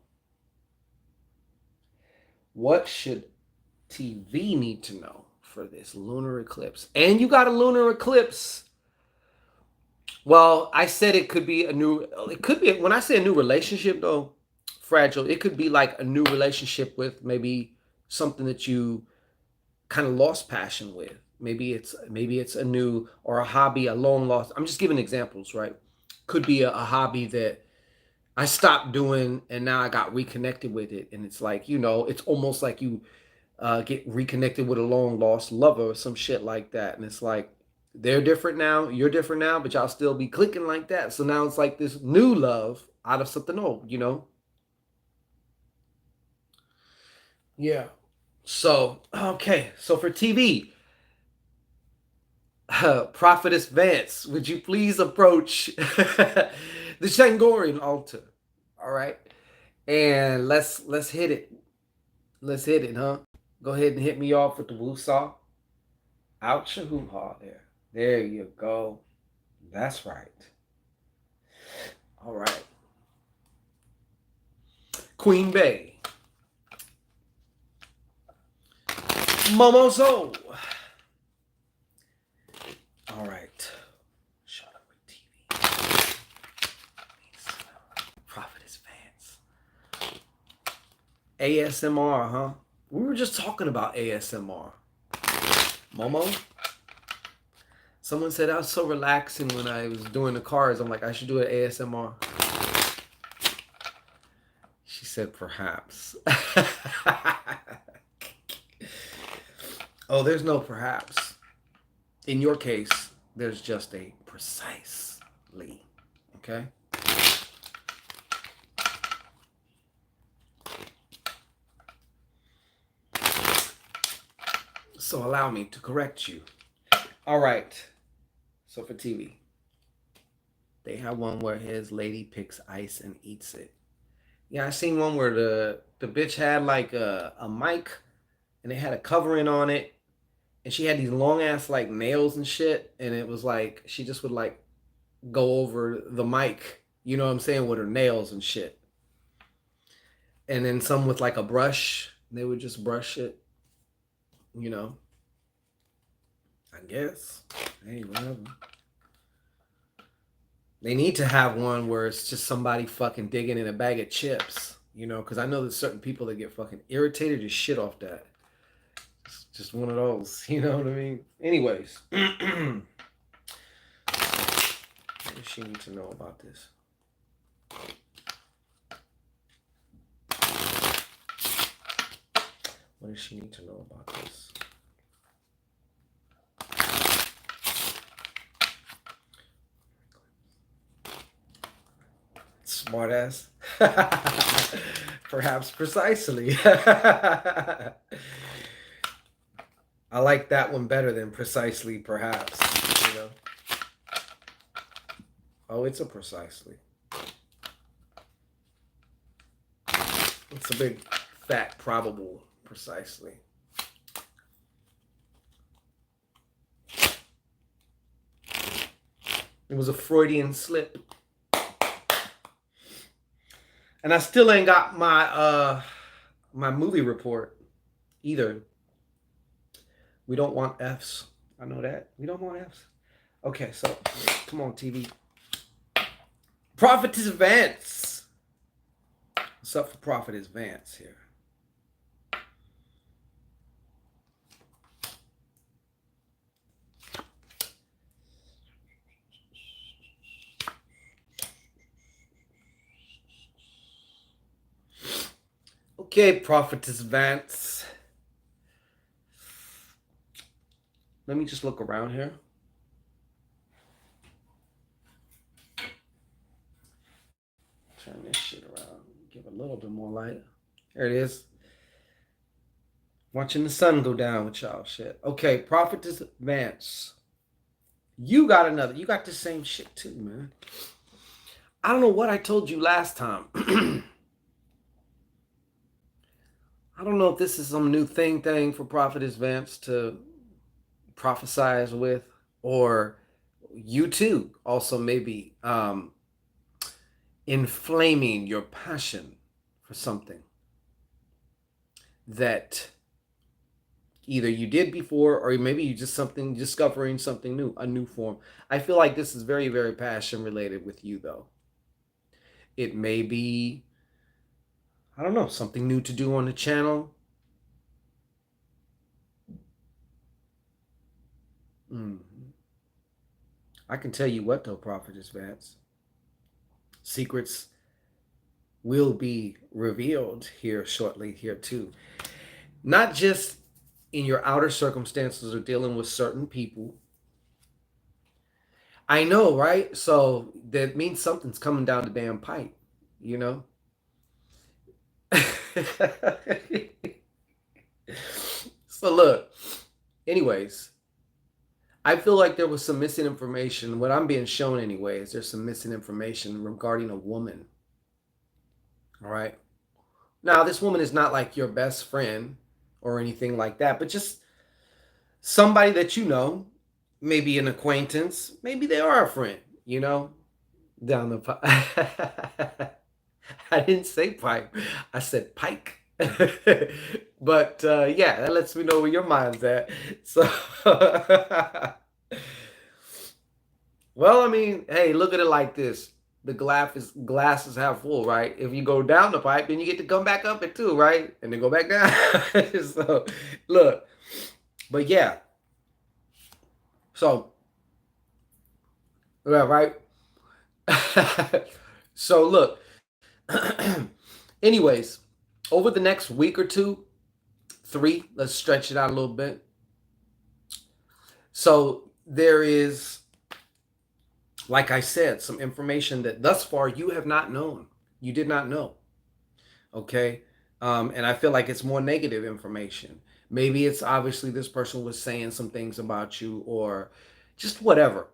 What should TV need to know for this lunar eclipse? And you got a lunar eclipse. Well, I said it could be a new, it could be, when I say a new relationship though, Fragile, it could be like a new relationship with maybe something that you kind of lost passion with. Maybe it's a new or a hobby, a long lost. I'm just giving examples, right? Could be a hobby that I stopped doing and now I got reconnected with it. And it's like, it's almost like you get reconnected with a long lost lover or some shit like that. And it's like, they're different now, you're different now, but y'all still be clicking like that. So now it's like this new love out of something old. Yeah. So, okay. So for TV, Prophetess Vance, would you please approach the Shangorian altar? All right. And let's hit it. Let's hit it, huh? Go ahead and hit me off with the woo saw. Out your hoo ha there. There you go. That's right. All right. Queen Bay. Momozo. All right. Shut up with TV. Prophetess Vance. ASMR, huh? We were just talking about ASMR. Momo? Someone said I was so relaxing when I was doing the cards. I'm like, I should do an ASMR. She said, perhaps. Oh, there's no perhaps. In your case, there's just a precisely. Okay? So allow me to correct you. All right. So for TV, they have one where his lady picks ice and eats it. Yeah, I seen one where the bitch had like a mic and it had a covering on it, and she had these long ass like nails and shit, and it was like she just would like go over the mic, you know what I'm saying, with her nails and shit. And then some with like a brush, they would just brush it, you know. I guess. Hey, whatever. They need to have one where it's just somebody fucking digging in a bag of chips, you know, because I know there's certain people that get fucking irritated as shit off that. It's just one of those, you know what I mean? Anyways, what does she need to know about this? What does she need to know about this? Smartass. Perhaps precisely. I like that one better than precisely, perhaps. You know. Oh, it's a precisely. It's a big, fat, probable precisely. It was a Freudian slip. And I still ain't got my movie report either. We don't want Fs. I know that. We don't want Fs. Okay, so come on, TV. Prophetess Vance. What's up for Prophetess Vance here? Okay, Prophetess Vance. Let me just look around here. Turn this shit around. Give a little bit more light. There it is. Watching the sun go down with y'all shit. Okay, Prophetess Vance. You got another. You got the same shit too, man. I don't know what I told you last time. I don't know if this is some new thing for Prophetess Vance to prophesize with, or you too also maybe inflaming your passion for something that either you did before, or maybe you just something discovering something new, a new form. I feel like this is very, very passion related with you though. It may be, I don't know, something new to do on the channel. I can tell you what though, Prophetess Vance. Secrets will be revealed here shortly here too. Not just in your outer circumstances of dealing with certain people. I know, right? So that means something's coming down the damn pipe, you know? So look, anyways, I feel like there was some missing information. What I'm being shown, anyways, there's some missing information regarding a woman. All right. Now, this woman is not like your best friend or anything like that, but just somebody that you know, maybe an acquaintance, maybe they are a friend, you know, down the pipe. I didn't say pipe, I said pike. But yeah, that lets me know where your mind's at. So, well, I mean, hey, look at it like this. The glass is half full, right? If you go down the pipe, then you get to come back up it too, right? And then go back down. So look, but yeah. So yeah, right. So look. Anyways, over the next week or two, three, let's stretch it out a little bit. So there is, like I said, some information that thus far you have not known. You did not know. Okay. And I feel like it's more negative information. Maybe it's obviously this person was saying some things about you, or just whatever.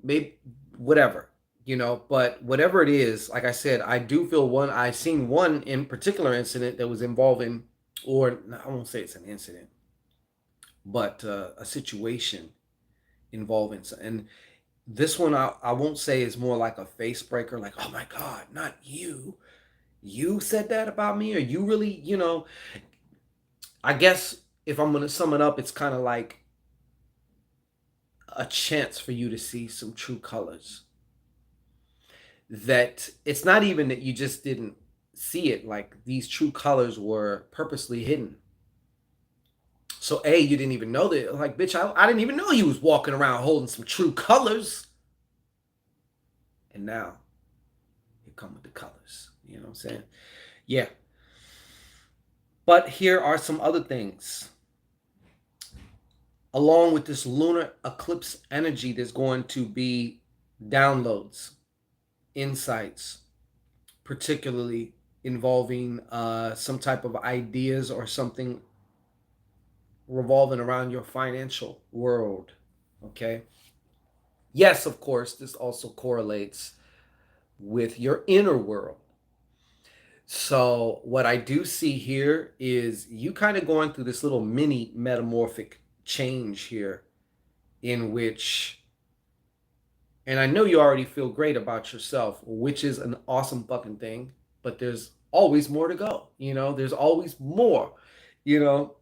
Maybe whatever. But whatever it is, like I said, I do feel I seen one in particular incident that was involving, or I won't say it's an incident, but a situation involving, and this one I won't say is more like a face breaker, like, oh my God, not you. You said that about me, or you really, I guess if I'm going to sum it up, it's kind of like a chance for you to see some true colors. That it's not even that you just didn't see it, like these true colors were purposely hidden. So, A, you didn't even know that. Like, bitch, I didn't even know he was walking around holding some true colors. And now, here come with the colors. You know what I'm saying? Yeah. But here are some other things. Along with this lunar eclipse energy, there's going to be downloads, insights, particularly involving some type of ideas or something revolving around your financial world. Okay. Yes, of course, this also correlates with your inner world. So, what I do see here is you kind of going through this little mini metamorphic change here, in which, and I know you already feel great about yourself, which is an awesome fucking thing, but there's always more to go. There's always more, you know.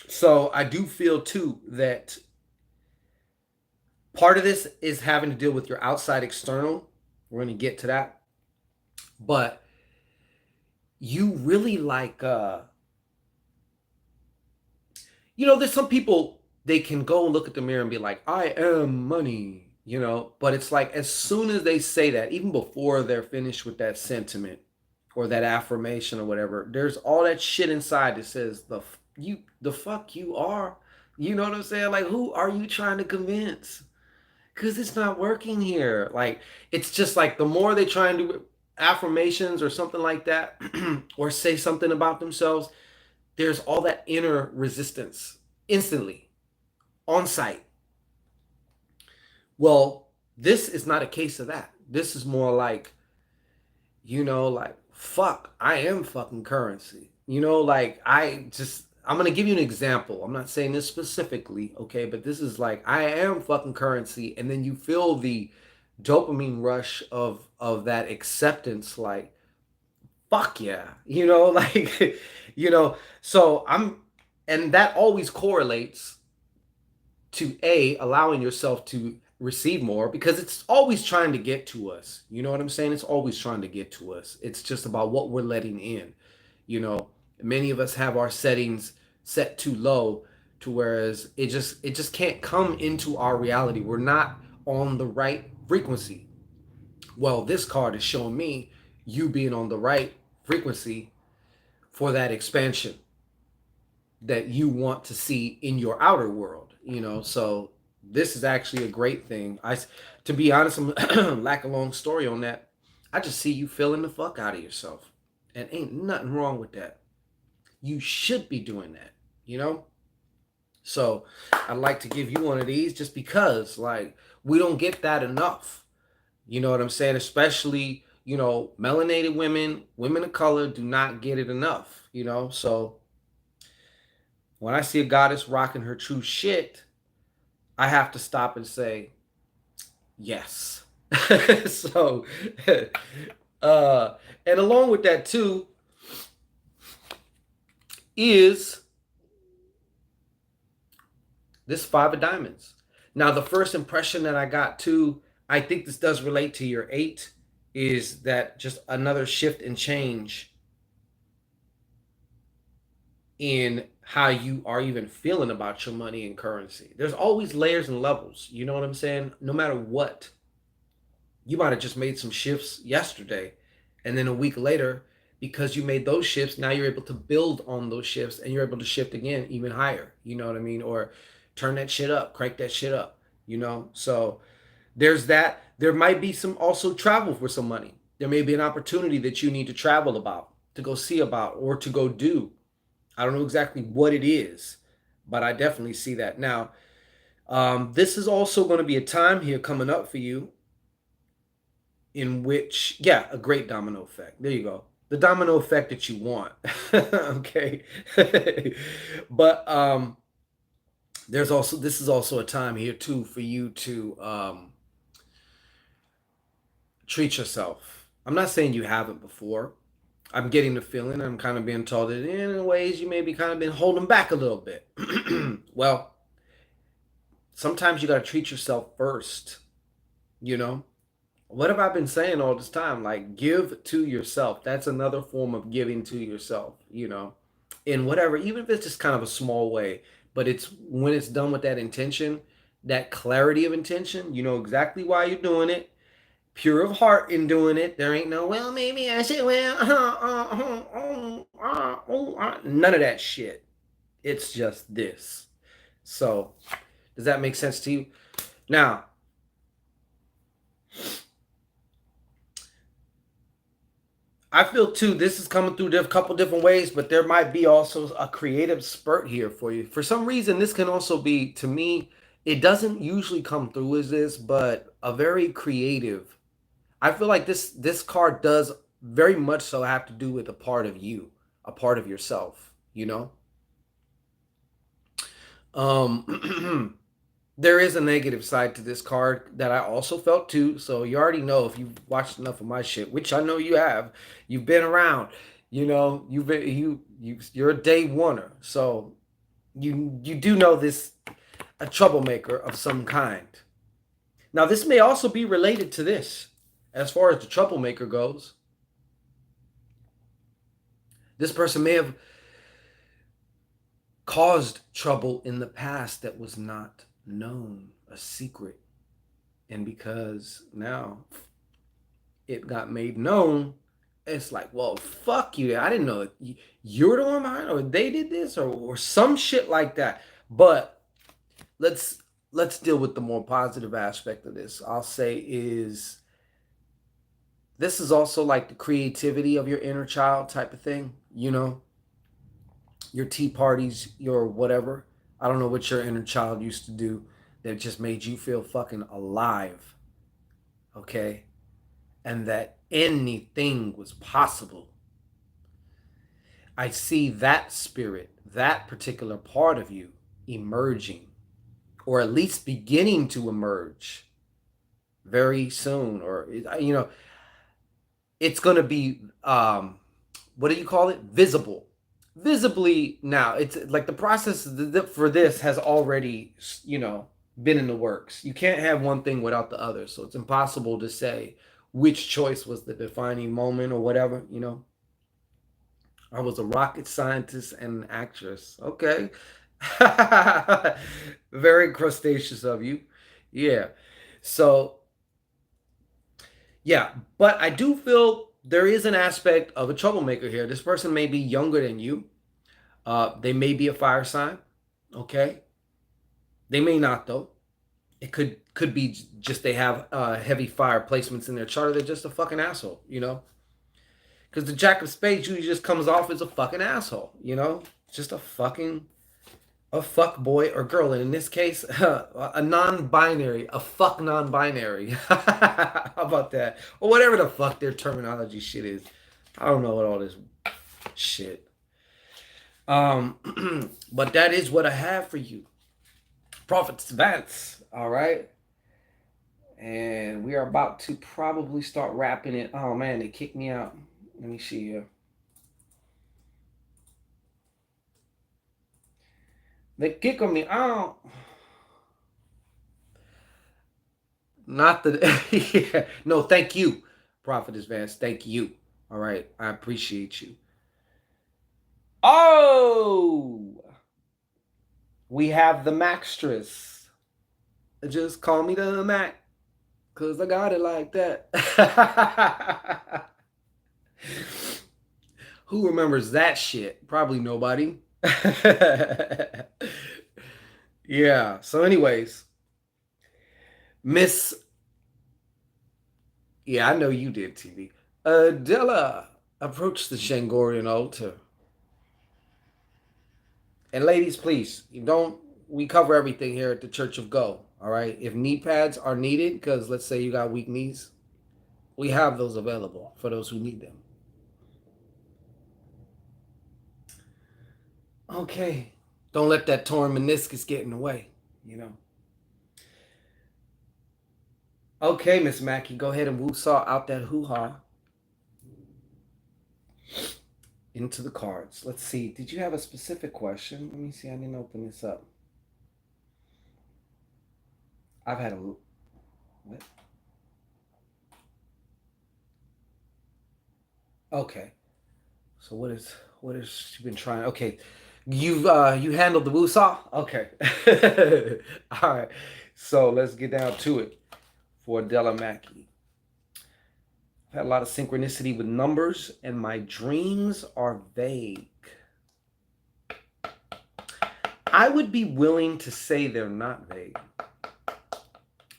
So, I do feel too that part of this is having to deal with your outside external. We're going to get to that. But you really like there's some people, they can go and look at the mirror and be like, I am money, but it's like as soon as they say that, even before they're finished with that sentiment or that affirmation or whatever, there's all that shit inside that says the fuck you are. You know what I'm saying? Like, who are you trying to convince? Because it's not working here. Like, it's just like the more they try and do affirmations or something like that, or say something about themselves, there's all that inner resistance instantly on site. Well, this is not a case of that. This is more like, like, fuck, I am fucking currency. Like, I'm going to give you an example. I'm not saying this specifically, okay? But this is like, I am fucking currency. And then you feel the dopamine rush of that acceptance, like, fuck yeah, like, so and that always correlates to allowing yourself to receive more, because it's always trying to get to us. You know what I'm saying? It's always trying to get to us. It's just about what we're letting in. Many of us have our settings set too low, to whereas it just can't come into our reality. We're not on the right frequency. Well, this card is showing me you being on the right frequency for that expansion that you want to see in your outer world. So this is actually a great thing. To be honest, I'm lack a long story on that. I just see you feeling the fuck out of yourself, and ain't nothing wrong with that. You should be doing that. So I'd like to give you one of these, just because, like, we don't get that enough. You know what I'm saying? Especially, melanated women, women of color do not get it enough. So when I see a goddess rocking her true shit, I have to stop and say, yes. So, uh, and along with that too is this Five of Diamonds. Now, the first impression that I got too, I think this does relate to your eight, is that just another shift and change in how you are even feeling about your money and currency. There's always layers and levels. You know what I'm saying? No matter what, you might have just made some shifts yesterday, and then a week later, because you made those shifts, now you're able to build on those shifts, and you're able to shift again even higher. You know what I mean? Or turn that shit up, crank that shit up. So there's that. There might be some also travel for some money. There may be an opportunity that you need to travel about, to go see about, or to go do. I don't know exactly what it is, but I definitely see that. Now, this is also going to be a time here coming up for you in which, yeah, a great domino effect. There you go. The domino effect that you want. Okay. But there's also, this is also a time here too for you to treat yourself. I'm not saying you haven't before. I'm getting the feeling, I'm kind of being told that in ways you maybe kind of been holding back a little bit. Well, sometimes you got to treat yourself first, you know? What have I been saying all this time? Like, give to yourself. That's another form of giving to yourself, you know, in whatever, even if it's just kind of a small way, but it's when it's done with that intention, that clarity of intention, you know exactly why you're doing it, pure of heart in doing it. There ain't no, well, maybe I should, well, none of that shit. It's just this. So, does that make sense to you? Now, I feel too, this is coming through a couple different ways, but there might be also a creative spurt here for you. For some reason, this can also be, to me, it doesn't usually come through as this, but a very creative. I feel like this card does very much so have to do with a part of you, a part of yourself, you know? There is a negative side to this card that I also felt too. So you already know if you've watched enough of my shit, which I know you have. You've been around. You know, you're a day oneer. So you do know this, a troublemaker of some kind. Now this may also be related to this as far as the troublemaker goes. This person may have caused trouble in the past that was not known, a secret. And because now it got made known, it's like, well, fuck you. I didn't know you're the one behind, or they did this, or some shit like that. But let's let's deal with the more positive aspect of this. I'll say is this is also like the creativity of your inner child type of thing, you know, your tea parties, your whatever. I don't know what your inner child used to do that just made you feel fucking alive. Okay? And that anything was possible. I see that spirit, that particular part of you emerging, or at least beginning to emerge very soon. Or, you know, it's going to be, what do you call it? Visible. Visibly now. It's like the process for this has already, you know, been in the works. You can't have one thing without the other. So it's impossible to say which choice was the defining moment or whatever, you know. I was a rocket scientist and an actress. Okay. Very crustaceous of you. Yeah. So, yeah. But I do feel there is an aspect of a troublemaker here. This person may be younger than you. They may be a fire sign. Okay. They may not, though. It could be just they have heavy fire placements in their chart. Or they're just a fucking asshole, you know? Because the Jack of Spades usually just comes off as a fucking asshole, you know? Just a fuck boy or girl. And in this case, a non-binary, a fuck non-binary. How about that? Or whatever the fuck their terminology shit is. I don't know what all this shit. But that is what I have for you. Prophet's Advance, all right? And we are about to probably start wrapping it. Oh man, they kicked me out. Let me see here. They kick me out. Not the yeah. No, thank you, Prophetess Vance. Thank you. All right. I appreciate you. Oh, we have the Maxtress. Just call me the Mac. Cause I got it like that. Who remembers that shit? Probably nobody. Yeah. So, anyways, Miss. Yeah, I know you did, TV. Adela approached the Shangorian altar. And ladies, please, you don't. We cover everything here at the Church of Go. All right. If knee pads are needed, because let's say you got weak knees, We have those available for those who need them. Okay. Don't let that torn meniscus get in the way, you know. Okay, Miss Mackey, go ahead and woo-saw out that hoo-ha into the cards. Let's see. Did you have a specific question? Let me see. I didn't open this up. I've had a what? Okay. So what is she been trying? Okay. You handled the woo-saw? Okay. All right. So let's get down to it for Della Mackey. I've had a lot of synchronicity with numbers, and my dreams are vague. I would be willing to say they're not vague.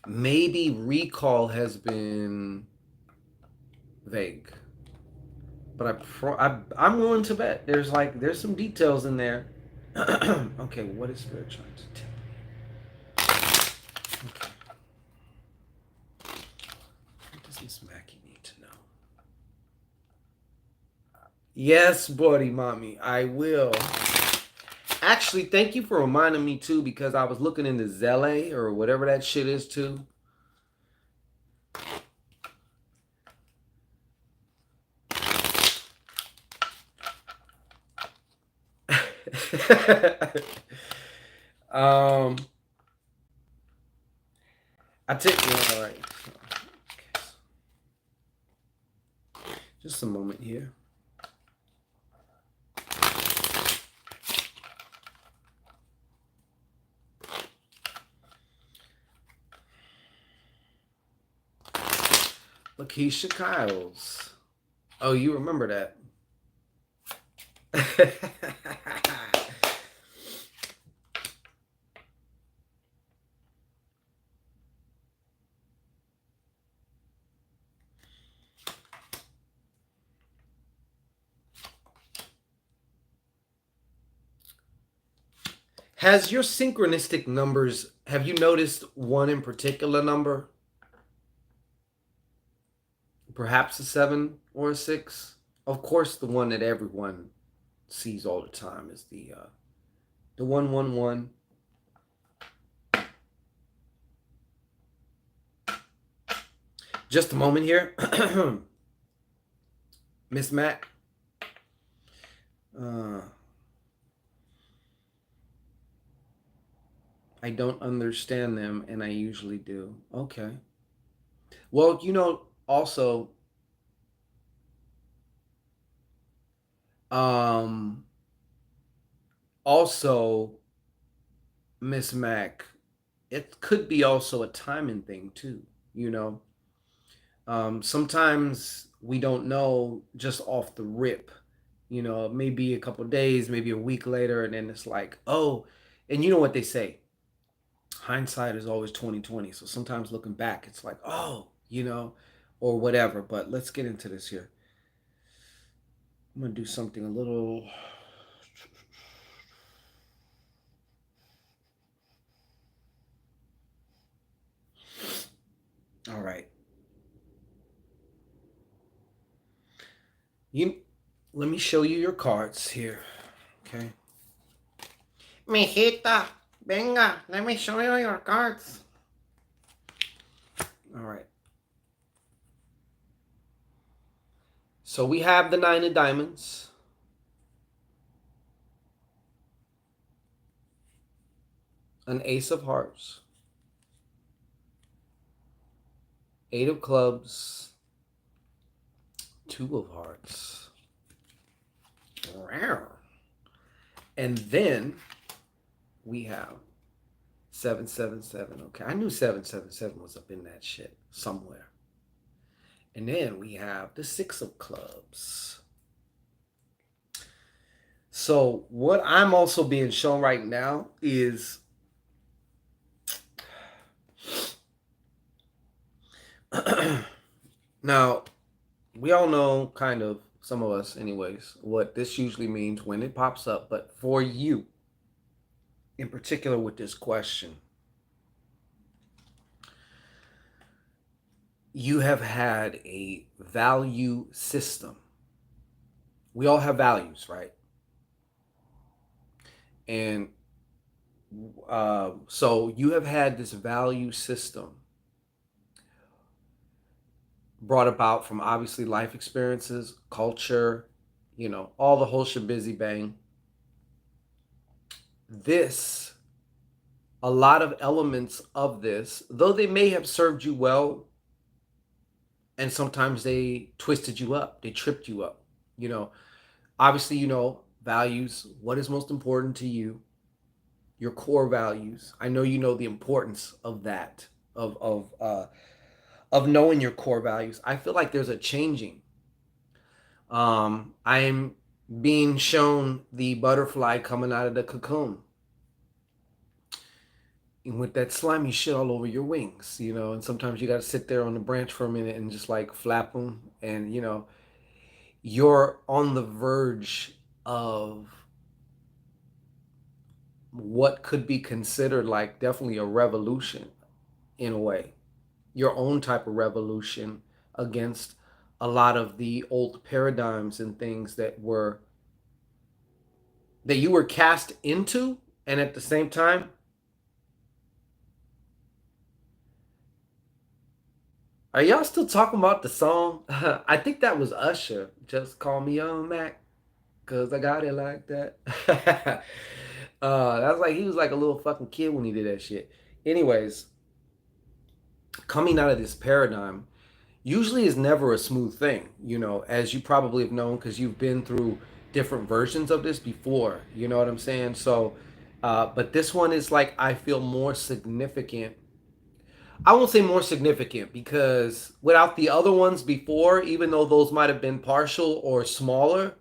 Maybe recall has been vague, but I'm willing to bet there's some details in there. Okay, what is Spirit trying to tell me? Okay. What does Miss Mackey need to know? Yes, buddy, mommy, I will. Actually, thank you for reminding me too, because I was looking into Zelle or whatever that shit is too. I take all right. Okay. Just a moment here. Lakeisha Kyles. Oh, you remember that. Has your synchronistic numbers, have you noticed one in particular number? Perhaps a 7 or a 6? Of course, the one that everyone sees all the time is the 111. Just a moment here. Miss Mac. I don't understand them, and I usually do. Okay. Well, also, um, also, Miss Mac, it could be also a timing thing too. You know, sometimes we don't know just off the rip. Maybe a couple days, maybe a week later, and then it's like, oh, and you know what they say, hindsight is always 2020. So sometimes looking back, it's like, oh, or whatever. But let's get into this here. I'm gonna do something a little. All right. Let me show you your cards here. Okay. Mijita, venga, let me show you your cards. All right. So we have the 9 of diamonds. An ace of hearts. 8 of clubs. 2 of hearts. And then we have 777. Okay, I knew 777 was up in that shit somewhere. And then we have the 6 of clubs. So what I'm also being shown right now is now we all know, kind of, some of us anyways, what this usually means when it pops up, but for you in particular with this question, you have had a value system. We all have values, right? And so you have had this value system brought about from obviously life experiences, culture, all the whole busy bang. This, a lot of elements of this, though they may have served you well, and sometimes they twisted you up, they tripped you up. You know, obviously, values, what is most important to you, your core values. I know you know the importance of that, of knowing your core values. I feel like there's a changing. I'm being shown the butterfly coming out of the cocoon and with that slimy shit all over your wings, and sometimes you got to sit there on the branch for a minute and just like flap them. And, you're on the verge of what could be considered like definitely a revolution in a way, your own type of revolution against a lot of the old paradigms and things that you were cast into. And at the same time, are y'all still talking about the song? I think that was Usher. Just call me on Mac, cause I got it like that. That was like he was like a little fucking kid when he did that shit. Anyways, coming out of this paradigm usually is never a smooth thing, as you probably have known because you've been through different versions of this before. You know what I'm saying? So, but this one is like I feel more significant. I won't say more significant because without the other ones before, even though those might have been partial or smaller,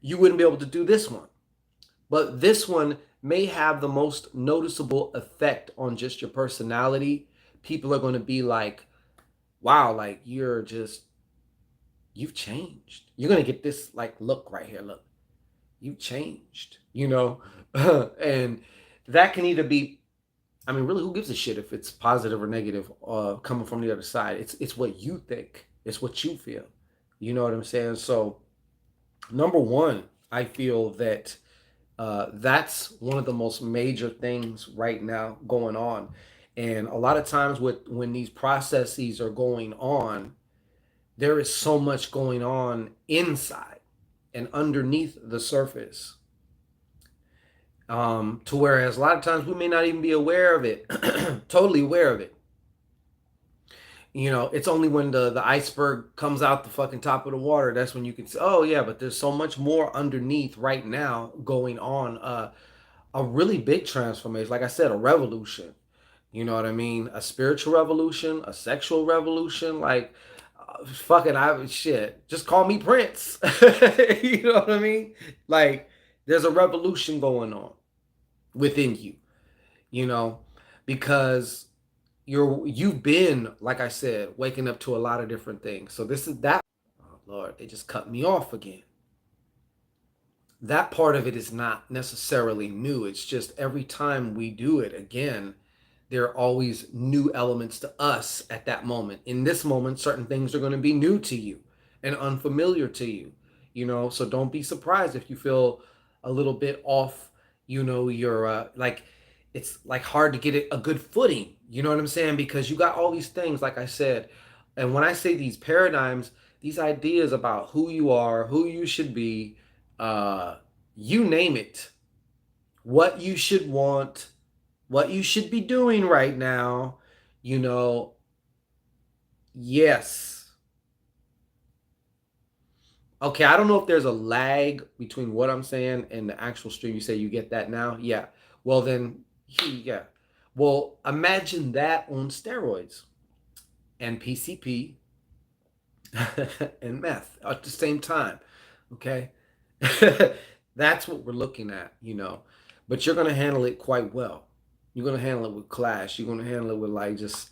you wouldn't be able to do this one. But this one may have the most noticeable effect on just your personality. People are going to be like, wow, like you've changed. You're going to get this like look right here. Look, you've changed. And that can either be, I mean, really, who gives a shit if it's positive or negative coming from the other side? It's what you think. It's what you feel. You know what I'm saying? So, number one, I feel that that's one of the most major things right now going on. And a lot of times, when these processes are going on, there is so much going on inside and underneath the surface. To whereas a lot of times we may not even be aware of it, totally aware of it. It's only when the iceberg comes out the fucking top of the water that's when you can say, oh yeah, but there's so much more underneath right now going on. A really big transformation, like I said, a revolution. You know what I mean? A spiritual revolution, a sexual revolution. Like, fucking, I shit. Just call me Prince. You know what I mean? Like, there's a revolution going on within you. You know, because you've been, like I said, waking up to a lot of different things. So this is that. Oh Lord, they just cut me off again. That part of it is not necessarily new. It's just every time we do it again, there are always new elements to us at that moment. In this moment, certain things are going to be new to you and unfamiliar to you, so don't be surprised if you feel a little bit off, you're like, it's like hard to get it a good footing, you know what I'm saying? Because you got all these things, like I said. And when I say these paradigms, these ideas about who you are, who you should be, uh, you name it, what you should want, what you should be doing right now, you know, yes. Okay, I don't know if there's a lag between what I'm saying and the actual stream. You say you get that now? Yeah. Well, then, yeah. Well, imagine that on steroids and PCP and meth at the same time. Okay. That's what we're looking at. But you're going to handle it quite well. You're going to handle it with class. You're going to handle it with like just,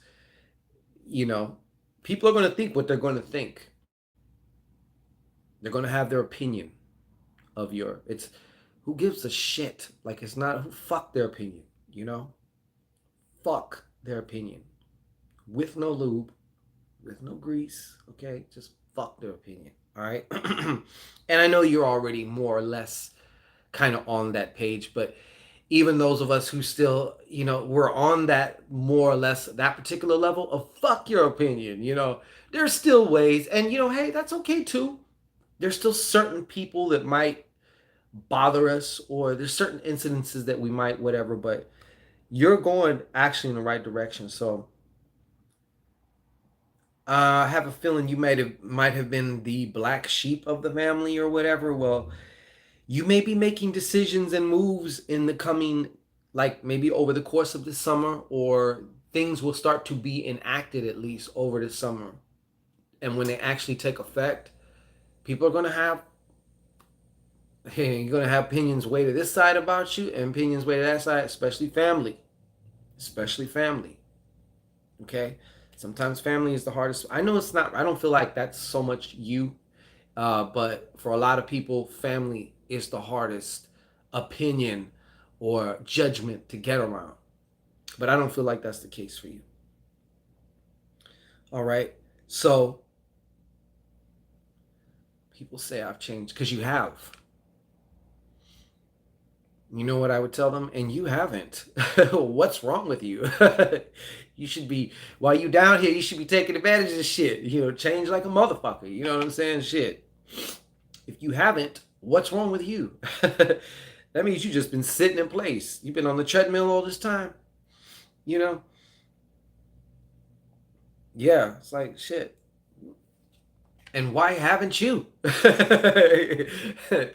you know, people are going to think what they're going to think. They're going to have their opinion of it's who gives a shit? Like, it's not who, fuck their opinion. Fuck their opinion with no lube. with no grease. Okay, just fuck their opinion. All right, and I know you're already more or less kind of on that page, but even those of us who still, we're on that more or less that particular level of fuck your opinion. There's still ways, and hey, that's okay too. There's still certain people that might bother us, or there's certain incidences that we might whatever, but you're going actually in the right direction. So I have a feeling you might have been the black sheep of the family or whatever. Well, you may be making decisions and moves in the coming, like maybe over the course of the summer, or things will start to be enacted at least over the summer. And when they actually take effect, people are gonna have hey, you're gonna have opinions way to this side about you and opinions way to that side, especially family. Especially family. Okay? Sometimes family is the hardest. I know it's not, I don't feel like that's so much you. But for a lot of people, family is the hardest opinion or judgment to get around. But I don't feel like that's the case for you. All right. So people say I've changed because you have. You know what I would tell them? And you haven't. What's wrong with you? You should be, while you down here, you should be taking advantage of this shit. Change like a motherfucker. You know what I'm saying? Shit. If you haven't, what's wrong with you? That means you just been sitting in place. You've been on the treadmill all this time. You know? Yeah, it's like shit. And why haven't you?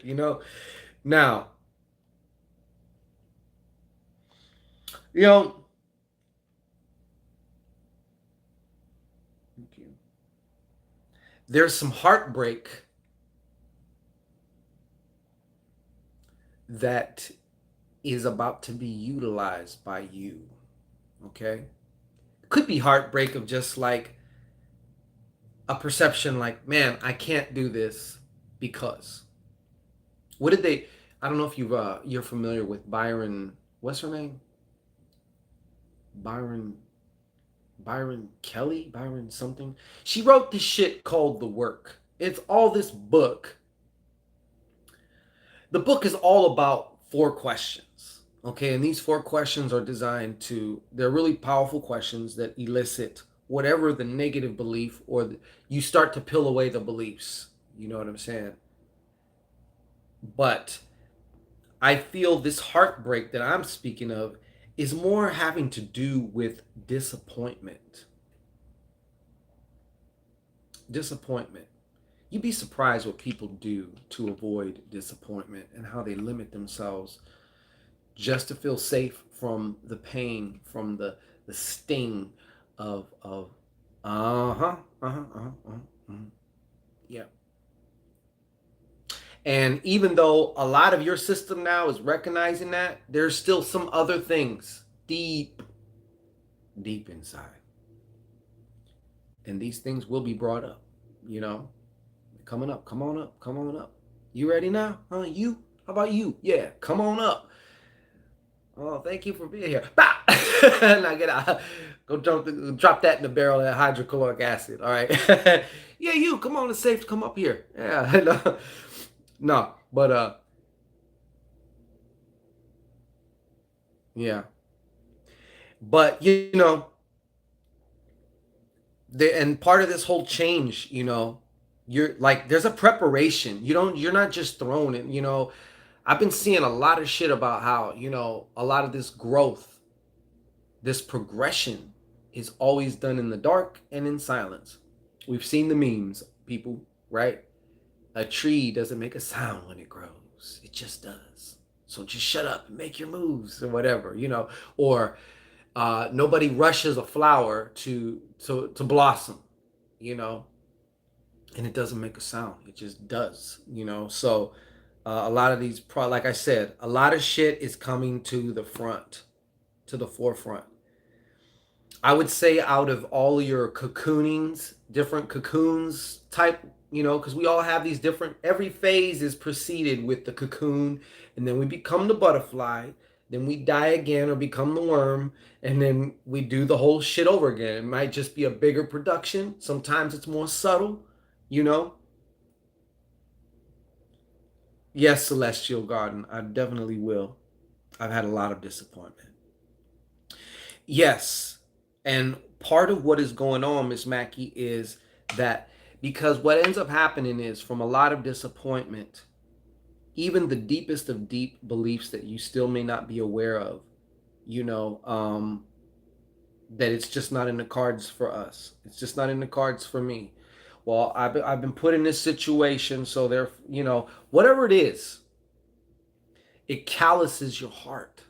you know? Now, you know, there's some heartbreak that is about to be utilized by you. Okay? Could be heartbreak of just like a perception like, man, I can't do this because. What did they I don't know if you're familiar with Byron, what's her name? Byron Byron Kelly, Byron something. She wrote this shit called The Work. It's all this book. The book is all about four questions. Okay, and these four questions are designed to, they're really powerful questions that elicit whatever the negative belief you start to peel away the beliefs. You know what I'm saying? But I feel this heartbreak that I'm speaking of is more having to do with disappointment. Disappointment. You'd be surprised what people do to avoid disappointment and how they limit themselves just to feel safe from the pain, from the sting of yeah. And even though a lot of your system now is recognizing that, there's still some other things deep inside. And these things will be brought up, you know. Coming up, come on up, come on up. You ready now? Huh? You? How about you? Yeah, come on up. Oh, thank you for being here. Bah! Now get out. Go drop that in the barrel of that hydrochloric acid. All right. Yeah, you. Come on. It's safe to come up here. Yeah. No, no, but yeah. But and part of this whole change, you're like, there's a preparation. You're not just thrown in. I've been seeing a lot of shit about how a lot of this growth, this progression is always done in the dark and in silence. We've seen the memes, people, right? A tree doesn't make a sound when it grows. It just does. So just shut up and make your moves or whatever, or nobody rushes a flower to blossom, you know, and it doesn't make a sound. It just does, So a lot of these, like I said, a lot of shit is coming to the front, to the forefront. I would say out of all your cocoonings, different cocoons type, because we all have these different, every phase is preceded with the cocoon, and then we become the butterfly, then we die again or become the worm, and then we do the whole shit over again. It might just be a bigger production. Sometimes it's more subtle, you know. Yes, Celestial Garden, I definitely will. I've had a lot of disappointment. Yes, and part of what is going on, Miss Mackey, is that because what ends up happening is from a lot of disappointment, even the deepest of deep beliefs that you still may not be aware of, you know, that it's just not in the cards for us. It's just not in the cards for me. Well, I've been put in this situation, so there, you know, whatever it is, it calluses your heart.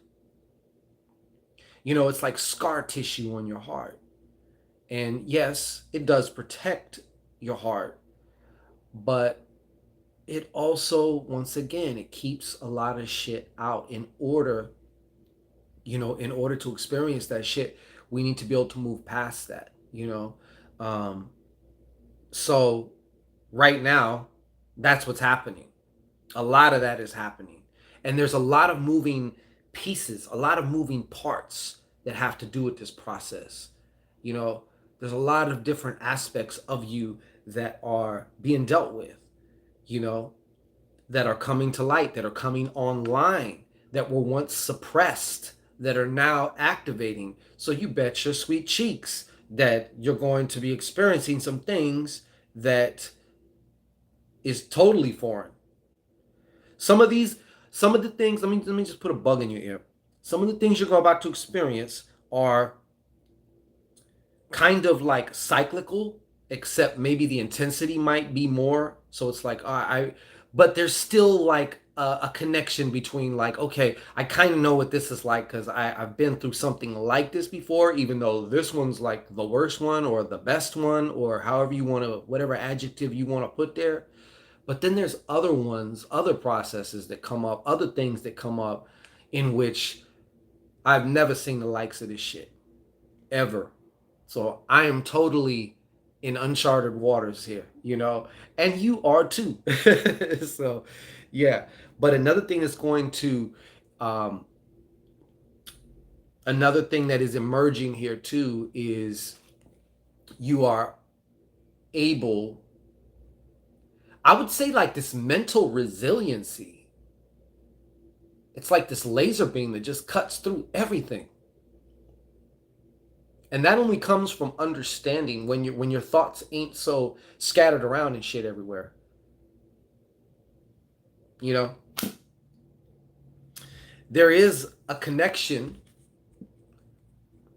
You know, it's like scar tissue on your heart. And yes, it does protect your heart, but it also, once again, it keeps a lot of shit out in order, you know, in order to experience that shit, we need to be able to move past that, you know. Um, so right now, that's what's happening. A lot of that is happening. And there's a lot of moving pieces, a lot of moving parts that have to do with this process. You know, there's a lot of different aspects of you that are being dealt with, you know, that are coming to light, that are coming online, that were once suppressed, that are now activating. So you bet your sweet cheeks that you're going to be experiencing some things that is totally foreign. Some of these, some of the things, let me just put a bug in your ear. Some of the things you're about to experience are kind of like cyclical, except maybe the intensity might be more. So it's like but there's still like a connection between like, okay, I kind of know what this is like because I've been through something like this before, even though this one's like the worst one or the best one or however you want to, whatever adjective you want to put there. But then there's other ones, other processes that come up, other things that come up in which I've never seen the likes of this shit ever. So I am totally in uncharted waters here, you know, and you are too. So, yeah. But um, another thing that is emerging here too is you are able, I would say, like this mental resiliency. It's like this laser beam that just cuts through everything. And that only comes from understanding when your thoughts ain't so scattered around and shit everywhere. You know, there is a connection,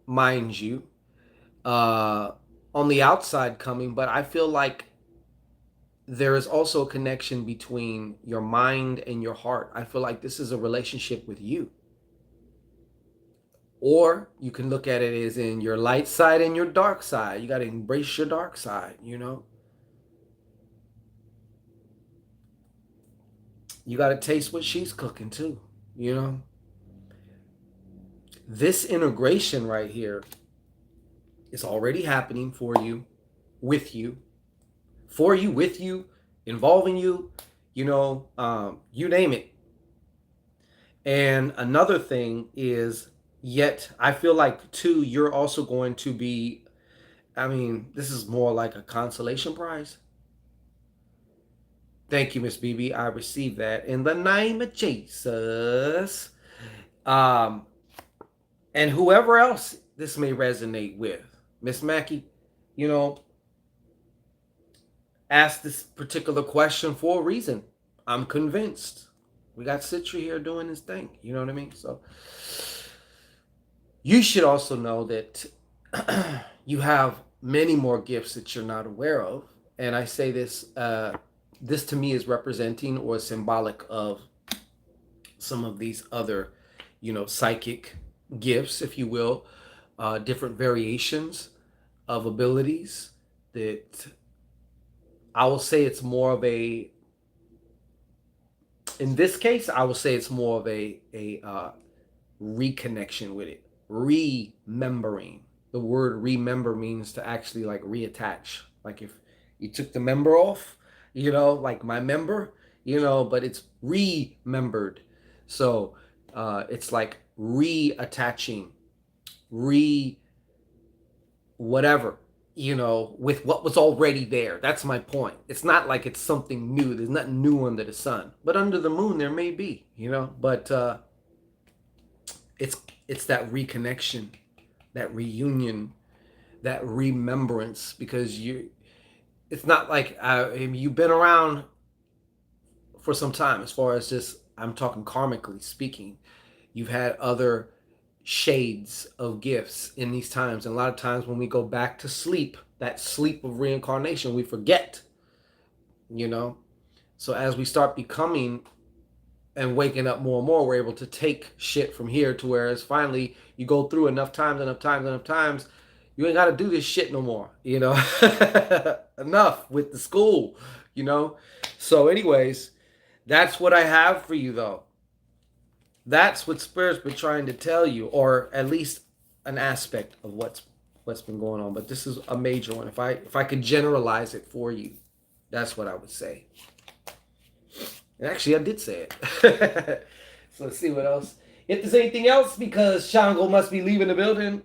mind you, uh, on the outside coming, but I feel like there is also a connection between your mind and your heart. I feel like this is a relationship with you. Or you can look at it as in your light side and your dark side. You got to embrace your dark side, you know? You got to taste what she's cooking too, you know? This integration right here is already happening for you, with you, for you, with you, involving you, you know, you name it. And another thing is, yet I feel like too, you're also going to be, I mean, this is more like a consolation prize. Thank you, Miss BB. I received that in the name of Jesus. Um, and whoever else this may resonate with, Miss Mackey, you know, asked this particular question for a reason. I'm convinced. We got Sitri here doing his thing. You know what I mean? So you should also know that you have many more gifts that you're not aware of. And I say this, this to me is representing or symbolic of some of these other, you know, psychic gifts, if you will, different variations of abilities that I will say it's more of a, in this case, I will say it's more of a reconnection with it, remembering. The word remember means to actually like reattach. Like if you took the member off, you know, like my member, you know, but it's remembered. So It's like reattaching, re whatever, with what was already there. That's my point. It's not like it's something new. There's nothing new under the sun. But under the moon there may be, But it's it's that reconnection, that reunion, that remembrance, because it's not like you've been around for some time, as far as just, I'm talking karmically speaking. You've had other shades of gifts in these times. And a lot of times when we go back to sleep, that sleep of reincarnation, we forget, you know? So as we start becoming and waking up more and more, we're able to take shit from here to whereas finally you go through enough times, you ain't got to do this shit no more, Enough with the school. So, anyways, that's what I have for you, though. That's what Spirit's been trying to tell you, or at least an aspect of what's been going on. But this is a major one. If I could generalize it for you, that's what I would say. And actually, I did say it. So let's see what else. If there's anything else, because Shango must be leaving the building.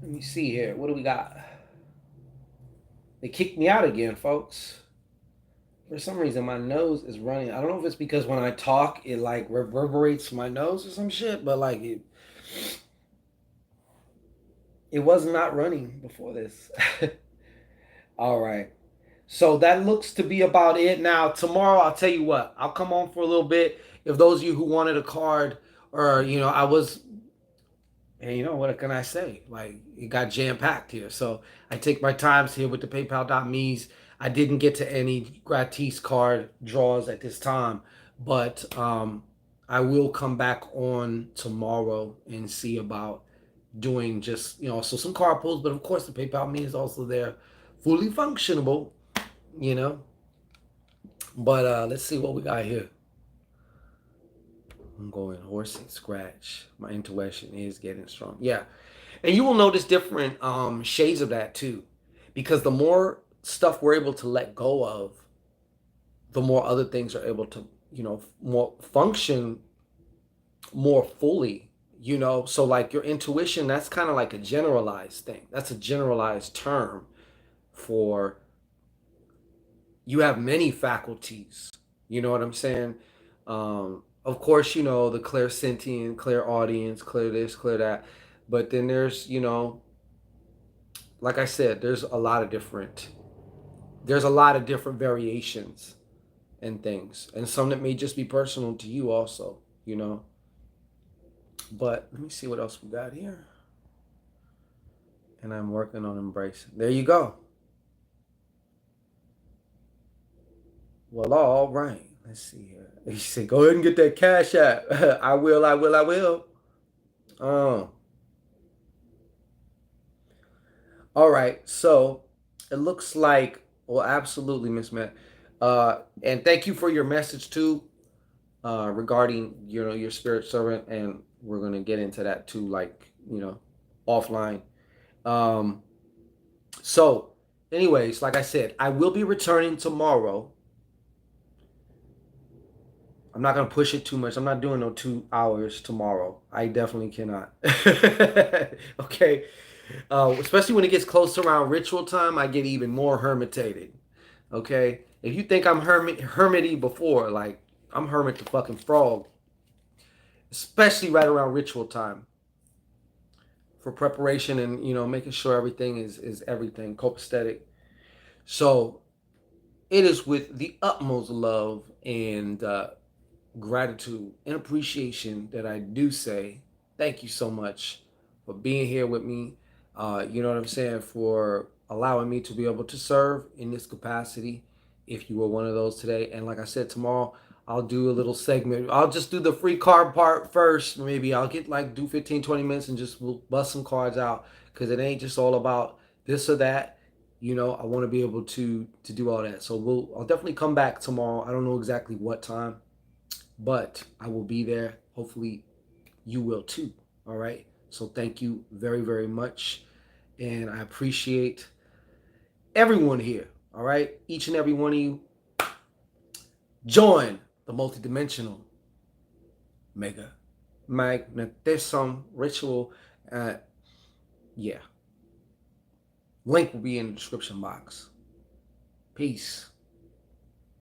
Let me see here. What do we got? They kicked me out again, folks. For some reason, my nose is running. I don't know if it's because when I talk, it like reverberates my nose or some shit, but like it was not running before this. All right. So that looks to be about it. Now, tomorrow, I'll tell you what, I'll come on for a little bit. If those of you who wanted a card, or, and what can I say? Like, it got jam packed here. So I take my times here with the PayPal.me's. I didn't get to any gratis card draws at this time, but I will come back on tomorrow and see about doing just, so some card pulls. But of course, the PayPal.me is also there, fully functionable, you know. But let's see what we got here. I'm going horse and scratch. My intuition is getting strong. Yeah. And you will notice different shades of that too. Because the more stuff we're able to let go of, the more other things are able to, more function more fully, So like your intuition, that's kind of like a generalized thing. That's a generalized term for, you have many faculties. You know what I'm saying? Of course, the clairsentient, clairaudience, clear this, clear that. But then there's, like I said, there's a lot of different variations and things. And some that may just be personal to you also. But let me see what else we got here. And I'm working on embracing. There you go. Well, all right. Let's see here. He said, go ahead and get that cash app. I will, I will, I will. All right. So it looks like, well, absolutely, Miss Matt. And thank you for your message too, regarding, your spirit servant. And we're going to get into that too, like, offline. So anyways, like I said, I will be returning tomorrow. I'm not gonna push it too much. I'm not doing no 2 hours tomorrow. I definitely cannot. Okay. Especially when it gets close to around ritual time, I get even more hermitated. Okay. If you think I'm hermity before, like I'm hermit the fucking frog. Especially right around ritual time. For preparation and making sure everything is everything copacetic. So it is with the utmost love and gratitude and appreciation that I do say thank you so much for being here with me. You know what I'm saying? For allowing me to be able to serve in this capacity. If you were one of those today, and like I said, tomorrow I'll do a little segment. I'll just do the free card part first. Maybe I'll get do 15, 20 minutes and just we'll bust some cards out, because it ain't just all about this or that. I want to be able to do all that. So I'll definitely come back tomorrow. I don't know exactly what time, but I will be there. Hopefully you will too. All right. So thank you very, very much. And I appreciate everyone here. All right. Each and every one of you. Join the multidimensional mega magnetism ritual. Uh, yeah. Link will be in the description box. Peace.